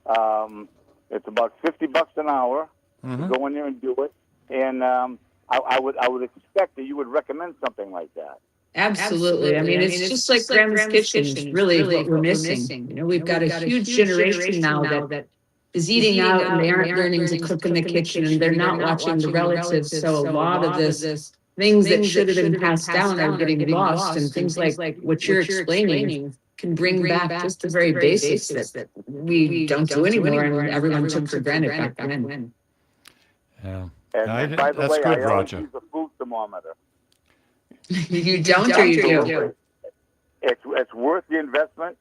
Speaker 12: It's about $50 an hour. to go in there and do it. And I would expect that you would recommend something like that.
Speaker 3: Absolutely. I mean, it's just like Grandma's Kitchen, really what we're missing. You know, we've got a huge generation now that is eating out and they aren't learning to cook in the kitchen and they're not watching the relatives. So a lot of this things that should have been passed down are getting lost, and things like what you're explaining can bring back just the very basics that we don't do anymore and everyone took for granted back then.
Speaker 1: Yeah.
Speaker 12: And by the
Speaker 1: that's
Speaker 12: way,
Speaker 1: good,
Speaker 12: I always
Speaker 1: Roger.
Speaker 12: use a food thermometer.
Speaker 3: You don't or you do?
Speaker 12: It's worth the investment,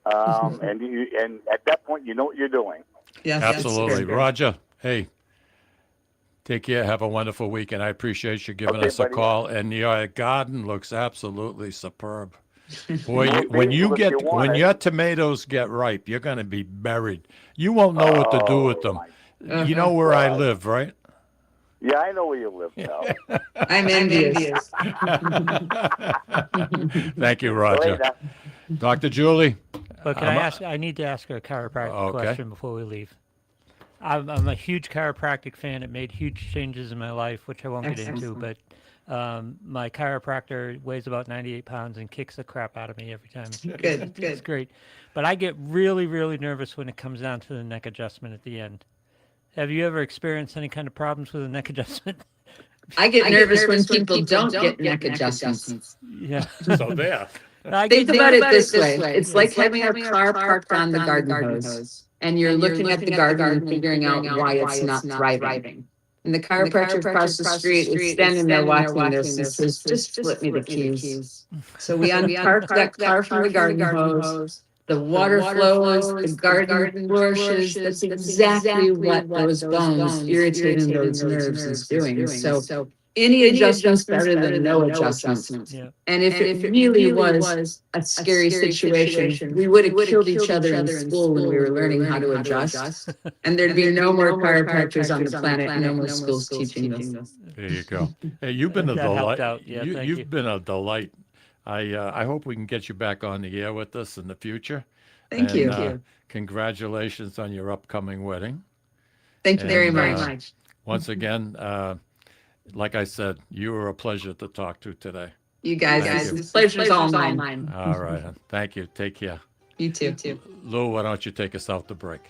Speaker 12: and at that point, you know what you're doing.
Speaker 3: Yes,
Speaker 1: Absolutely. Roger, hey, take care. Have a wonderful week, and I appreciate you giving us a call. And your garden looks absolutely superb. Boy, when your tomatoes get ripe, you're going to be buried. You won't know what to do with them. You know where I live, right?
Speaker 12: Yeah, I know where you live now.
Speaker 3: I'm envious.
Speaker 1: Thank you, Roger. Dr. Julie?
Speaker 2: But can I ask? I need to ask her a chiropractic question before we leave. I'm a huge chiropractic fan. It made huge changes in my life, which I won't get into. But my chiropractor weighs about 98 pounds and kicks the crap out of me every time.
Speaker 3: Good.
Speaker 2: It's great. But I get really, really nervous when it comes down to the neck adjustment at the end. Have you ever experienced any kind of problems with a neck adjustment?
Speaker 3: I get nervous when people don't get neck adjustments.
Speaker 2: Yeah.
Speaker 1: So there.
Speaker 3: Think about it this way. It's like having a car parked on the garden hose, and you're looking at the garden and figuring out why it's not thriving. And the chiropractor across the street is standing there watching this and says, just flip me the keys. So we unpark that car from the garden hose. The water flows, the garden flourishes. That's exactly what those bones irritating those nerves is doing. So any adjustment's better than no adjustment.
Speaker 2: Yeah.
Speaker 3: And if it really was a scary situation, we would have killed each other in school when we were learning how to adjust. And there'd be no more chiropractors on the planet and no more schools teaching this.
Speaker 1: There you go. Hey, you've been a
Speaker 2: That helped
Speaker 1: delight.
Speaker 2: out. Yeah, thank you.
Speaker 1: You've been a delight. I hope we can get you back on the air with us in the future.
Speaker 3: Thank you.
Speaker 1: Congratulations on your upcoming wedding.
Speaker 3: Thank you very much.
Speaker 1: Once again, like I said, you were a pleasure to talk to today.
Speaker 3: You guys, the pleasure's all mine.
Speaker 1: All right. Thank you. Take care.
Speaker 3: You too.
Speaker 1: Lou, why don't you take us out to break?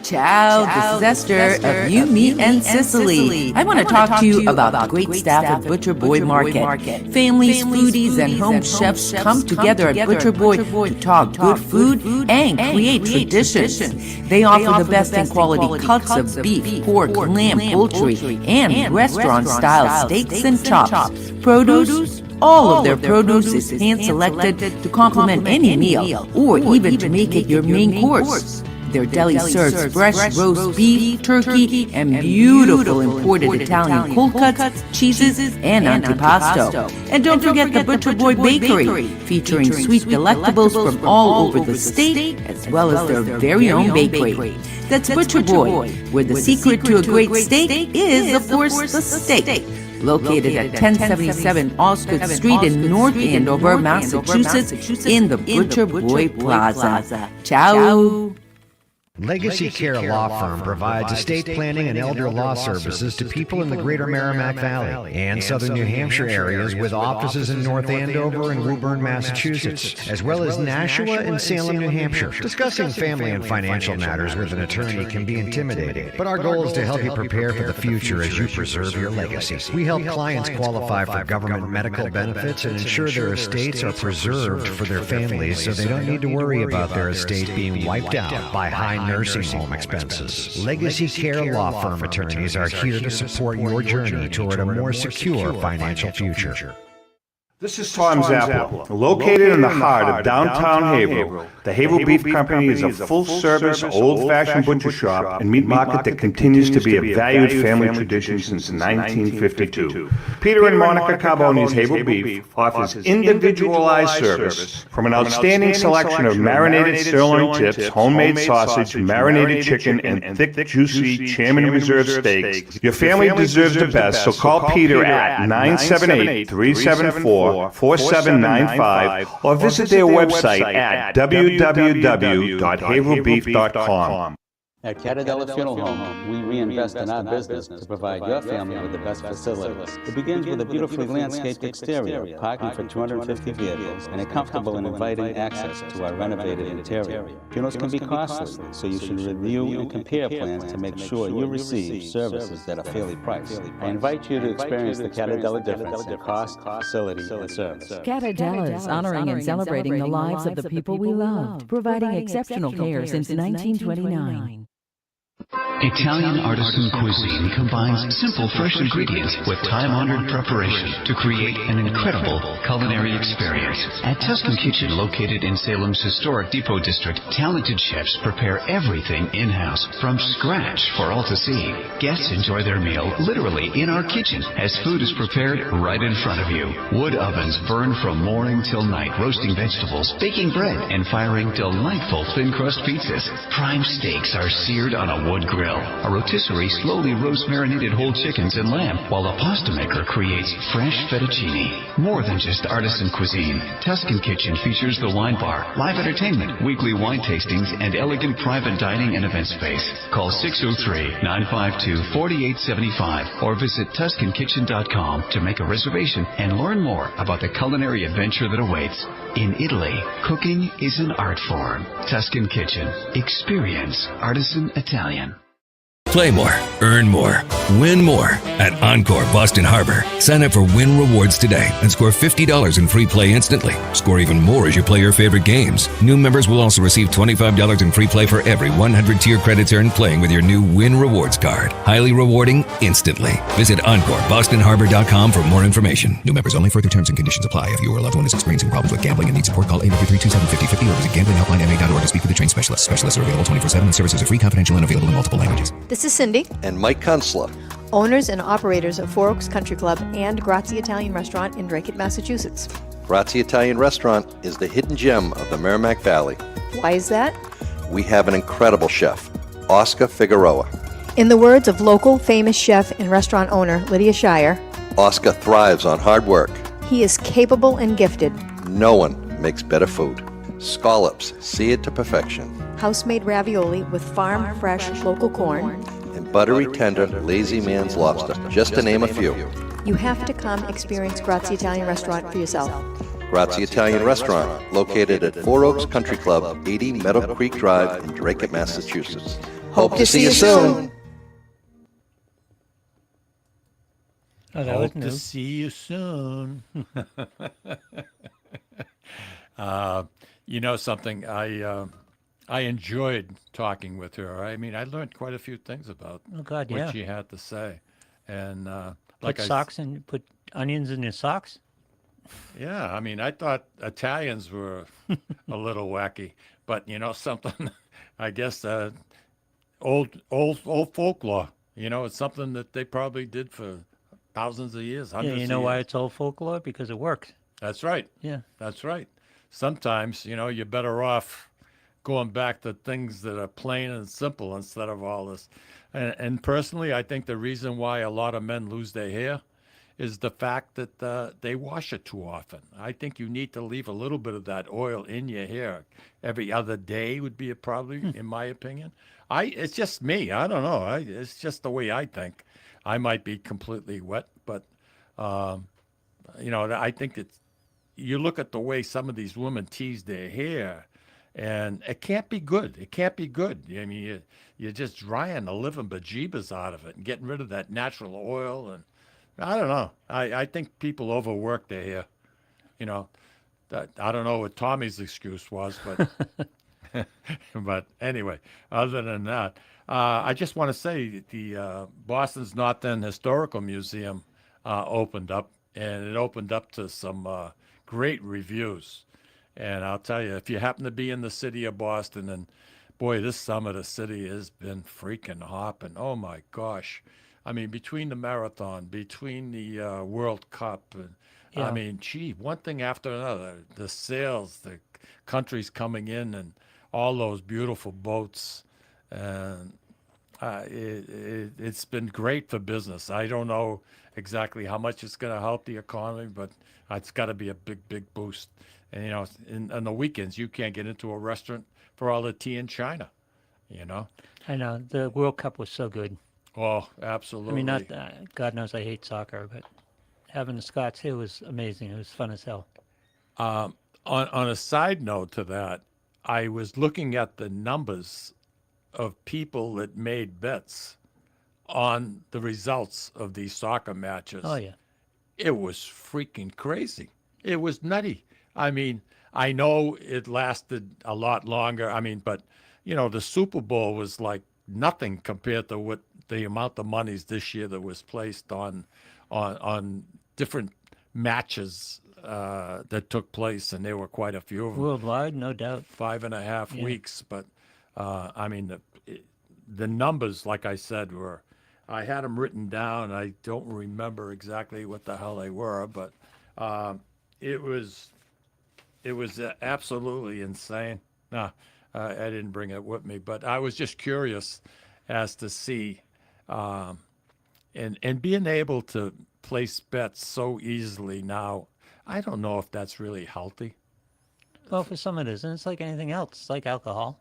Speaker 4: Ciao, this is Esther of You, Me, and Sicily. I want to talk to you about the great staff at Butcher Boy Market. Families, foodies, and home chefs come together at Butcher Boy to talk good food and create traditions. They offer the best in quality cuts of beef, pork, lamb, poultry, and restaurant-style steaks and chops. Produce? All of their produce is hand-selected to complement any meal or even to make it your main course. Their deli serves fresh roast beef, turkey, and beautiful imported Italian cold cuts, cheeses, and antipasto. And don't forget the Butcher Boy Bakery, featuring sweet delectables from all over the state, as well as their very own bakery. That's Butcher Boy, where the secret to a great steak is, of course, the steak. Located at 1077 Osgood Street in North Andover, Massachusetts, in the Butcher Boy Plaza. Ciao!
Speaker 5: Legacy Care Law Firm provides estate planning and elder law services to people in the greater Merrimack Valley and southern New Hampshire areas with offices in North Andover and Woburn, Massachusetts, as well as Nashua and Salem, New Hampshire. Discussing family and financial matters with an attorney can be intimidating, but our goal is to help you prepare for the future as you preserve your legacy. We help clients qualify for government medical benefits and ensure their estates are preserved for their families so they don't need to worry about their estate being wiped out by high nursing home expenses. Legacy Care Law Firm attorneys are here to support your journey toward a more secure financial future.
Speaker 6: This is Tom's Apple. Located in the heart of downtown Haverhill, the Haverhill Beef Company is a full-service, old-fashioned butcher shop and meat market that continues to be a valued family tradition since 1952. Peter and Monica Carboni's Haverhill Beef offers individualized service from an outstanding selection of marinated sirloin tips, homemade sausage, marinated chicken, and thick, juicy Chairman Reserve steaks. Your family deserves the best, so call Peter at 978-374-4795 or visit their website at www.haverhillbeef.com.
Speaker 7: At Catadella Funeral Home, we reinvest in our business to provide your family with the best facilities. It begins with a beautifully landscaped exterior, parking for 250 vehicles, and a comfortable and inviting access to our renovated interior. Funerals can be costly, so you should review and compare plans to make sure you receive services that are fairly priced. I invite you to experience the Catadella difference in cost, facility, and service.
Speaker 4: Catadella is honoring and celebrating the lives of the people we loved, providing exceptional care since 1929.
Speaker 8: Italian artisan cuisine combines simple, fresh ingredients with time-honored preparation to create an incredible culinary experience. At Tuscan Kitchen, located in Salem's historic Depot District, talented chefs prepare everything in-house from scratch for all to see. Guests enjoy their meal literally in our kitchen as food is prepared right in front of you. Wood ovens burn from morning till night, roasting vegetables, baking bread, and firing delightful thin-crust pizzas. Prime steaks are seared on a wood grill. A rotisserie slowly roasts marinated whole chickens and lamb, while a pasta maker creates fresh fettuccine. More than just artisan cuisine, Tuscan Kitchen features the wine bar, live entertainment, weekly wine tastings, and elegant private dining and event space. Call 603-952-4875 or visit TuscanKitchen.com to make a reservation and learn more about the culinary adventure that awaits. In Italy, cooking is an art form. Tuscan Kitchen. Experience artisan Italian.
Speaker 9: Play more, earn more, win more at Encore Boston Harbor. Sign up for Win Rewards today and score $50 in free play instantly. Score even more as you play your favorite games. New members will also receive $25 in free play for every 100 tier credits earned playing with your new Win Rewards card. Highly rewarding instantly. Visit EncoreBostonHarbor.com for more information. New members only. Further terms and conditions apply. If you or a loved one is experiencing problems with gambling and needs support, call 833-273-5050 or visit GamblingHelplineMA.org to speak with a trained specialist. Specialists are available 24/7 and services are free, confidential, and available in multiple languages.
Speaker 10: This is Cindy,
Speaker 11: And Mike Kunstler.
Speaker 10: owners and operators of Four Oaks Country Club and Grazia Italian Restaurant in Drake, Massachusetts.
Speaker 11: Grazia Italian Restaurant is the hidden gem of the Merrimack Valley.
Speaker 10: Why is that?
Speaker 11: We have an incredible chef, Oscar Figueroa.
Speaker 10: In the words of local famous chef and restaurant owner Lydia Shire,
Speaker 11: Oscar thrives on hard work.
Speaker 10: he is capable and gifted.
Speaker 11: No one makes better food. Scallops, seared to perfection.
Speaker 10: House-made ravioli with farm-fresh local corn.
Speaker 11: And buttery, tender, lazy man's lobster, just to name a few.
Speaker 10: You have to come experience Grazia Italian Restaurant for yourself.
Speaker 11: Grazia Italian Restaurant, located at Four Oaks Country Club, 80 Meadow Creek Drive in Drake, Massachusetts. Hope to see you soon.
Speaker 2: Oh, that was
Speaker 1: Hope
Speaker 2: new.
Speaker 1: to see you soon. You know something, I enjoyed talking with her. I mean, I learned quite a few things about
Speaker 2: Oh God,
Speaker 1: what
Speaker 2: yeah.
Speaker 1: she had to say. And
Speaker 2: Put socks and put onions in your socks.
Speaker 1: yeah, I mean, I thought Italians were a little wacky, but you know something, I guess old folklore. You know, it's something that they probably did for thousands of years,
Speaker 2: Yeah,
Speaker 1: hundreds
Speaker 2: you
Speaker 1: of
Speaker 2: know why
Speaker 1: years.
Speaker 2: it's old folklore? Because it worked.
Speaker 1: That's right.
Speaker 2: Yeah.
Speaker 1: That's right. Sometimes, you know, you're better off going back to things that are plain and simple instead of all this. And personally, I think the reason why a lot of men lose their hair is the fact that they wash it too often. I think you need to leave a little bit of that oil in your hair every other day would be probably, in my opinion. It's just me. I don't know. It's just the way I think. I might be completely wet, but you know, I think it's. You look at the way some of these women tease their hair, and it can't be good. It can't be good. I mean, you're just drying the living bejeebas out of it and getting rid of that natural oil. And I don't know. I think people overwork their hair. You know, I don't know what Tommy's excuse was, but but anyway, other than that, I just want to say the Boston's North End Historical Museum opened up and it opened up to some great reviews. And I'll tell you, if you happen to be in the city of Boston, and boy, this summer the city has been freaking hopping. Oh my gosh. I mean, between the marathon, between the World Cup, and I
Speaker 2: Yeah.
Speaker 1: mean, gee, one thing after another, the sales, the countries coming in, and all those beautiful boats. And it's been great for business. I don't know exactly how much it's going to help the economy, but it's got to be a big, big boost. And, you know, on the weekends, you can't get into a restaurant for all the tea in China, you know?
Speaker 2: I know. The World Cup was so good.
Speaker 1: Oh,
Speaker 2: I
Speaker 1: absolutely.
Speaker 2: mean, not God knows I hate soccer, but having the Scots here was amazing. It was fun as hell.
Speaker 1: On a side note to that, I was looking at the numbers of people that made bets on the results of these soccer matches.
Speaker 2: Oh, yeah.
Speaker 1: It was freaking crazy. It was nutty. I mean, I know it lasted a lot longer. I mean, but you know, the Super Bowl was like nothing compared to what the amount of monies this year that was placed on different matches that took place, and there were quite a few of them.
Speaker 2: Worldwide, no doubt.
Speaker 1: 5.5
Speaker 2: Yeah.
Speaker 1: weeks, but I mean, the numbers, like I said, were. I had them written down. I don't remember exactly what the hell they were, but it was absolutely insane. No, I didn't bring it with me, but I was just curious as to see, and being able to place bets so easily now. I don't know if that's really healthy.
Speaker 2: Well, for some it isn't. It's like anything else. It's like alcohol.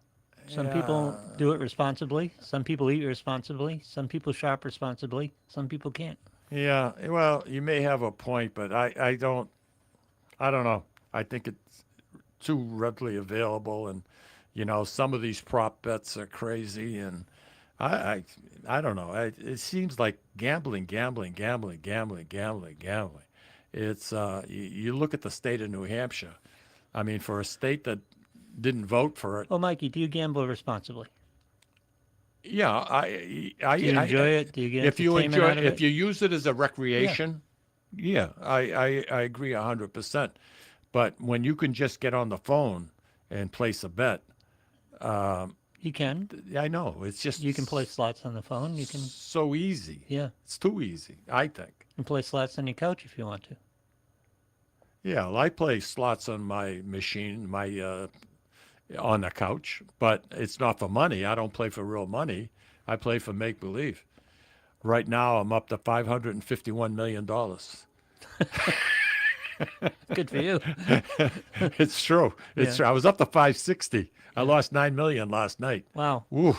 Speaker 2: Some people do it responsibly. Some people eat responsibly. Some people shop responsibly. Some people can't.
Speaker 1: Yeah, well, you may have a point, but I don't know. I think it's too readily available, and you know, some of these prop bets are crazy, and I don't know. It seems like gambling. It's you look at the state of New Hampshire. I mean, for a state that didn't vote for it.
Speaker 2: Well, Mikey, do you gamble responsibly?
Speaker 1: Yeah,
Speaker 2: Do you enjoy it? Do you get
Speaker 1: if you
Speaker 2: entertainment
Speaker 1: enjoy
Speaker 2: out of
Speaker 1: if
Speaker 2: it?
Speaker 1: you use it as a recreation, yeah, I agree 100%. But when you can just get on the phone and place a bet,
Speaker 2: You can.
Speaker 1: I know it's just
Speaker 2: You can play slots on the phone. You can.
Speaker 1: so easy.
Speaker 2: Yeah.
Speaker 1: It's too easy, I think.
Speaker 2: You can play slots on your couch if you want to.
Speaker 1: Yeah, well, I play slots on my machine, on the couch, but it's not for money. I don't play for real money. I play for make believe. Right now, I'm up to $551 million.
Speaker 2: Good for you.
Speaker 1: It's true. It's
Speaker 2: Yeah.
Speaker 1: true. I was up to 560. I lost $9 million last night.
Speaker 2: Wow.
Speaker 1: Ooh,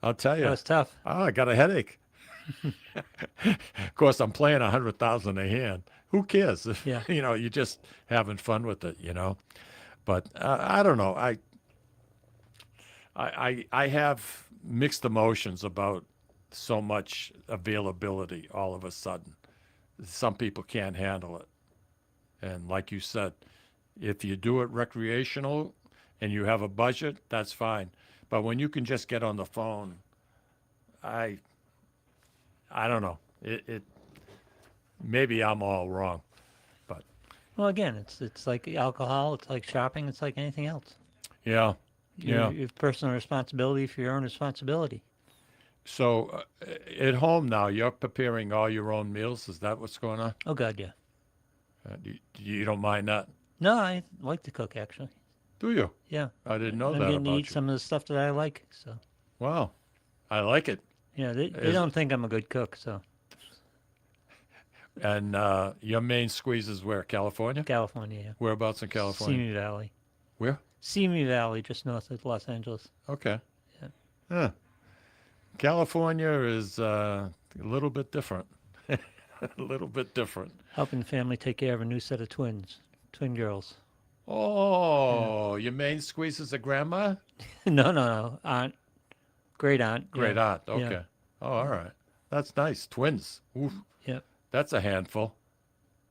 Speaker 1: I'll tell you.
Speaker 2: That was tough.
Speaker 1: Oh, I got a headache. Of course, I'm playing 100,000 a hand. Who cares?
Speaker 2: Yeah.
Speaker 1: You know, you're just having fun with it. You know, but I don't know. I have mixed emotions about so much availability all of a sudden. Some people can't handle it, and like you said, if you do it recreational and you have a budget, that's fine. But when you can just get on the phone, I don't know. It maybe I'm all wrong, but
Speaker 2: Well, again, it's like alcohol. It's like shopping. It's like anything else.
Speaker 1: yeah, yeah.
Speaker 2: You have personal responsibility for your own responsibility.
Speaker 1: So at home now, you're preparing all your own meals. Is that what's going on?
Speaker 2: Oh God, yeah.
Speaker 1: You don't mind that,
Speaker 2: No, I like to cook actually.
Speaker 1: do you?
Speaker 2: Yeah.
Speaker 1: I didn't know
Speaker 2: I'm
Speaker 1: that
Speaker 2: getting to
Speaker 1: about
Speaker 2: eat
Speaker 1: you.
Speaker 2: some of the stuff that I like. So
Speaker 1: Wow, I like it.
Speaker 2: yeah, they
Speaker 1: Is-
Speaker 2: don't think I'm a good cook. So
Speaker 1: And your main squeeze is where? California?
Speaker 2: California, yeah.
Speaker 1: Whereabouts in California?
Speaker 2: Simi Valley.
Speaker 1: Where?
Speaker 2: Simi Valley, just north of Los Angeles.
Speaker 1: Okay.
Speaker 2: Yeah.
Speaker 1: Huh. California is a little bit different. A little bit different.
Speaker 2: Helping the family take care of a new set of twin girls.
Speaker 1: Oh, your main squeeze is a grandma?
Speaker 2: No, aunt, great aunt.
Speaker 1: Great
Speaker 2: yeah.
Speaker 1: aunt. Okay.
Speaker 2: Yeah.
Speaker 1: Oh, all right. That's nice. Twins. Oof.
Speaker 2: Yep.
Speaker 1: That's a handful.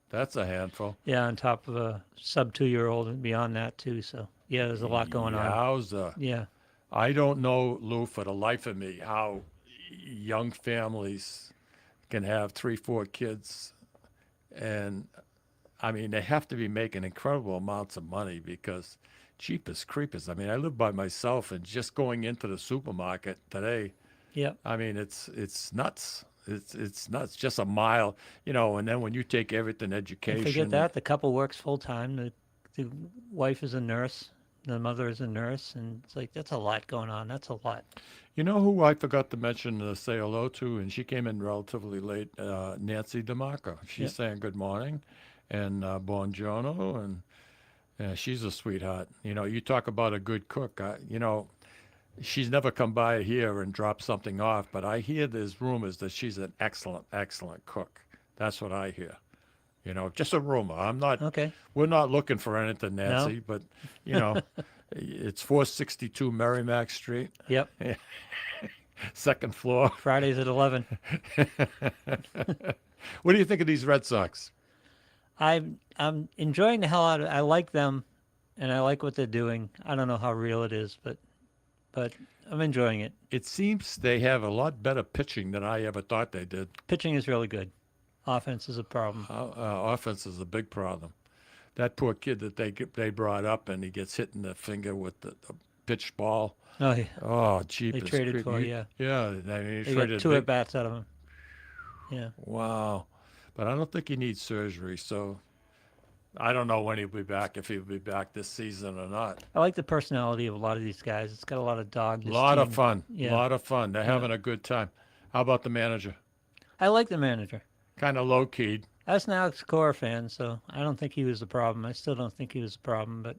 Speaker 1: That's a handful.
Speaker 2: Yeah, on top of a sub 2-year-old and beyond that too. So yeah, there's a lot going on.
Speaker 1: Yowza.
Speaker 2: Yeah.
Speaker 1: I don't know, Lou, for the life of me, how young families can have 3, 4 kids And I mean, they have to be making incredible amounts of money because cheapest creepers. I mean, I live by myself, and just going into the supermarket today,
Speaker 2: Yep.
Speaker 1: I mean, it's nuts. It's nuts. Just a mile, and then when you take everything,
Speaker 2: And
Speaker 1: education.
Speaker 2: forget that, the couple works full time. The wife is a nurse, the mother is a nurse, and it's like, that's a lot going on. That's a lot.
Speaker 1: You know who I forgot to mention, say hello to, and she came in relatively late, Nancy DeMarco. She's
Speaker 2: Yep.
Speaker 1: saying good morning and buongiorno, and she's a sweetheart. You talk about a good cook. She's never come by here and dropped something off, but I hear there's rumors that she's an excellent, excellent cook. That's what I hear. Just a rumor. I'm not.
Speaker 2: Okay.
Speaker 1: We're not looking for anything, Nancy, but it's 462 Merrimack Street.
Speaker 2: Yep.
Speaker 1: Second floor.
Speaker 2: Fridays at 11.
Speaker 1: What do you think of these Red Sox?
Speaker 2: I'm enjoying the hell out of it. I like them, and I like what they're doing. I don't know how real it is, but I'm enjoying it.
Speaker 1: It seems they have a lot better pitching than I ever thought they did.
Speaker 2: Pitching is really good. Offense is a problem.
Speaker 1: Offense is a big problem. That poor kid that they brought up, and he gets hit in the finger with the pitched ball.
Speaker 2: Oh, yeah.
Speaker 1: Oh, cheap.
Speaker 2: They traded for, yeah.
Speaker 1: Yeah, I mean,
Speaker 2: They got two at bats out of him. Yeah.
Speaker 1: Wow. But I don't think he needs surgery, so I don't know when he'll be back, if he'll be back this season or not.
Speaker 2: I like the personality of a lot of these guys. It's got a lot of dog.
Speaker 1: A lot of fun.
Speaker 2: Yeah.
Speaker 1: A lot of fun. They're having a good time. How about the manager?
Speaker 2: I like the manager.
Speaker 1: Kind of low-keyed.
Speaker 2: I was an Alex Cora fan, so I don't think he was the problem. I still don't think he was the problem, but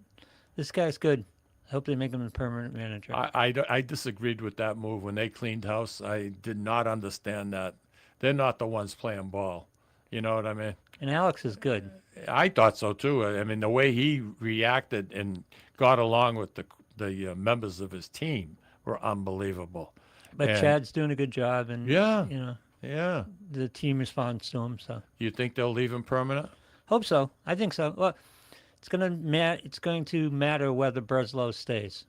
Speaker 2: this guy's good. I hope they make him a permanent manager.
Speaker 1: I disagreed with that move when they cleaned house. I did not understand that. They're not the ones playing ball. You know what I mean?
Speaker 2: And Alex is good.
Speaker 1: I thought so too. I mean, the way he reacted and got along with the members of his team were unbelievable.
Speaker 2: But Chad's doing a good job, and
Speaker 1: yeah,
Speaker 2: the team responds to him. So
Speaker 1: you think they'll leave him permanent?
Speaker 2: Hope so. I think so. Well, it's going to matter whether Breslow stays.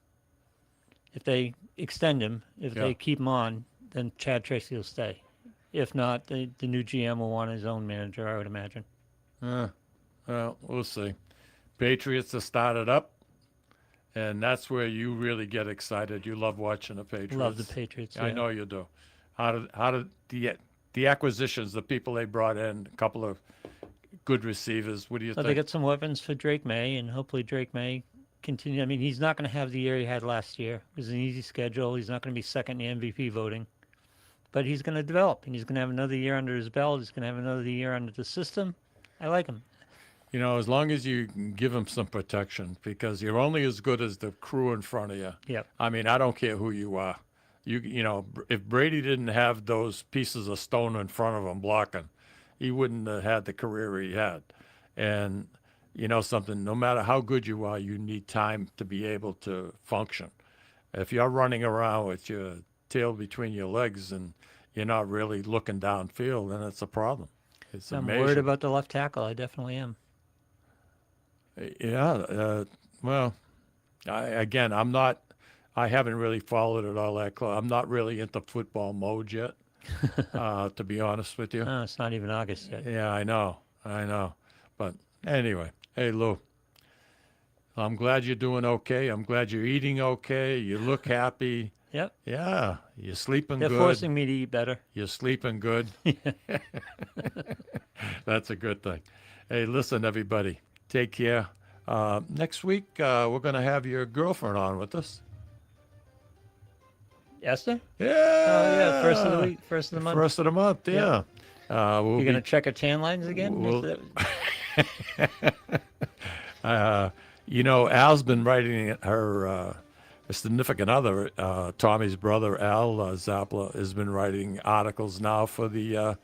Speaker 2: If they extend him, if they keep him on, then Chad Tracy will stay. If not, the new GM will want his own manager, I would imagine.
Speaker 1: Well, we'll see. Patriots have started up, and that's where you really get excited. You love watching the Patriots.
Speaker 2: Love the Patriots.
Speaker 1: I know you do. How did the acquisitions, the people they brought in, a couple of good receivers. What do you think?
Speaker 2: They got some weapons for Drake May, and hopefully Drake May continue. I mean, he's not going to have the year he had last year. It was an easy schedule. He's not going to be second in the MVP voting. But he's going to develop, and he's going to have another year under his belt. He's going to have another year under the system. I like him.
Speaker 1: As long as you can give him some protection, because you're only as good as the crew in front of you.
Speaker 2: Yep.
Speaker 1: I mean, I don't care who you are. If Brady didn't have those pieces of stone in front of him blocking, he wouldn't have had the career he had. And something, no matter how good you are, you need time to be able to function. If you're running around with your tail between your legs and you're not really looking downfield, then it's a problem.
Speaker 2: I'm worried about the left tackle. I definitely am.
Speaker 1: Yeah. Well, I haven't really followed it all that close. I'm not really into football mode yet, to be honest with you.
Speaker 2: No, it's not even August yet.
Speaker 1: Yeah, I know. But anyway, hey, Lou, I'm glad you're doing okay. I'm glad you're eating okay. You look happy.
Speaker 2: Yep.
Speaker 1: Yeah, you're sleeping good.
Speaker 2: They're forcing me to eat better.
Speaker 1: You're sleeping good. That's a good thing. Hey, listen, everybody, take care. Next week, we're going to have your girlfriend on with us.
Speaker 2: Esther?
Speaker 1: Yeah.
Speaker 2: Oh, yeah. First of the week. First of the month.
Speaker 1: First of the month, yeah.
Speaker 2: You're going to check her tan lines again?
Speaker 1: Al's been writing her significant other, Tommy's brother, Al Zappala, has been writing articles now for the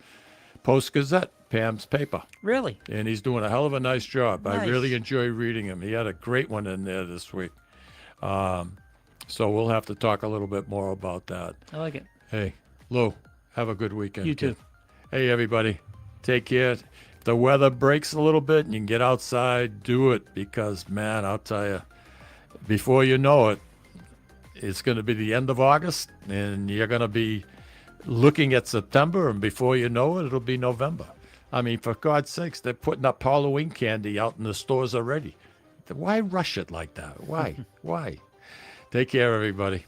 Speaker 1: Post-Gazette, Pam's paper.
Speaker 2: Really?
Speaker 1: And he's doing a hell of a nice job.
Speaker 2: Nice.
Speaker 1: I really enjoy reading him. He had a great one in there this week. So we'll have to talk a little bit more about that.
Speaker 2: I like it.
Speaker 1: Hey, Lou, have a good weekend.
Speaker 2: You too.
Speaker 1: Kid. Hey, everybody, take care. If the weather breaks a little bit and you can get outside, do it, because, man, I'll tell you, before you know it, it's going to be the end of August, and you're going to be looking at September, and before you know it, it'll be November. I mean, for God's sakes, they're putting up Halloween candy out in the stores already. Why rush it like that? Why? Why? Take care, everybody.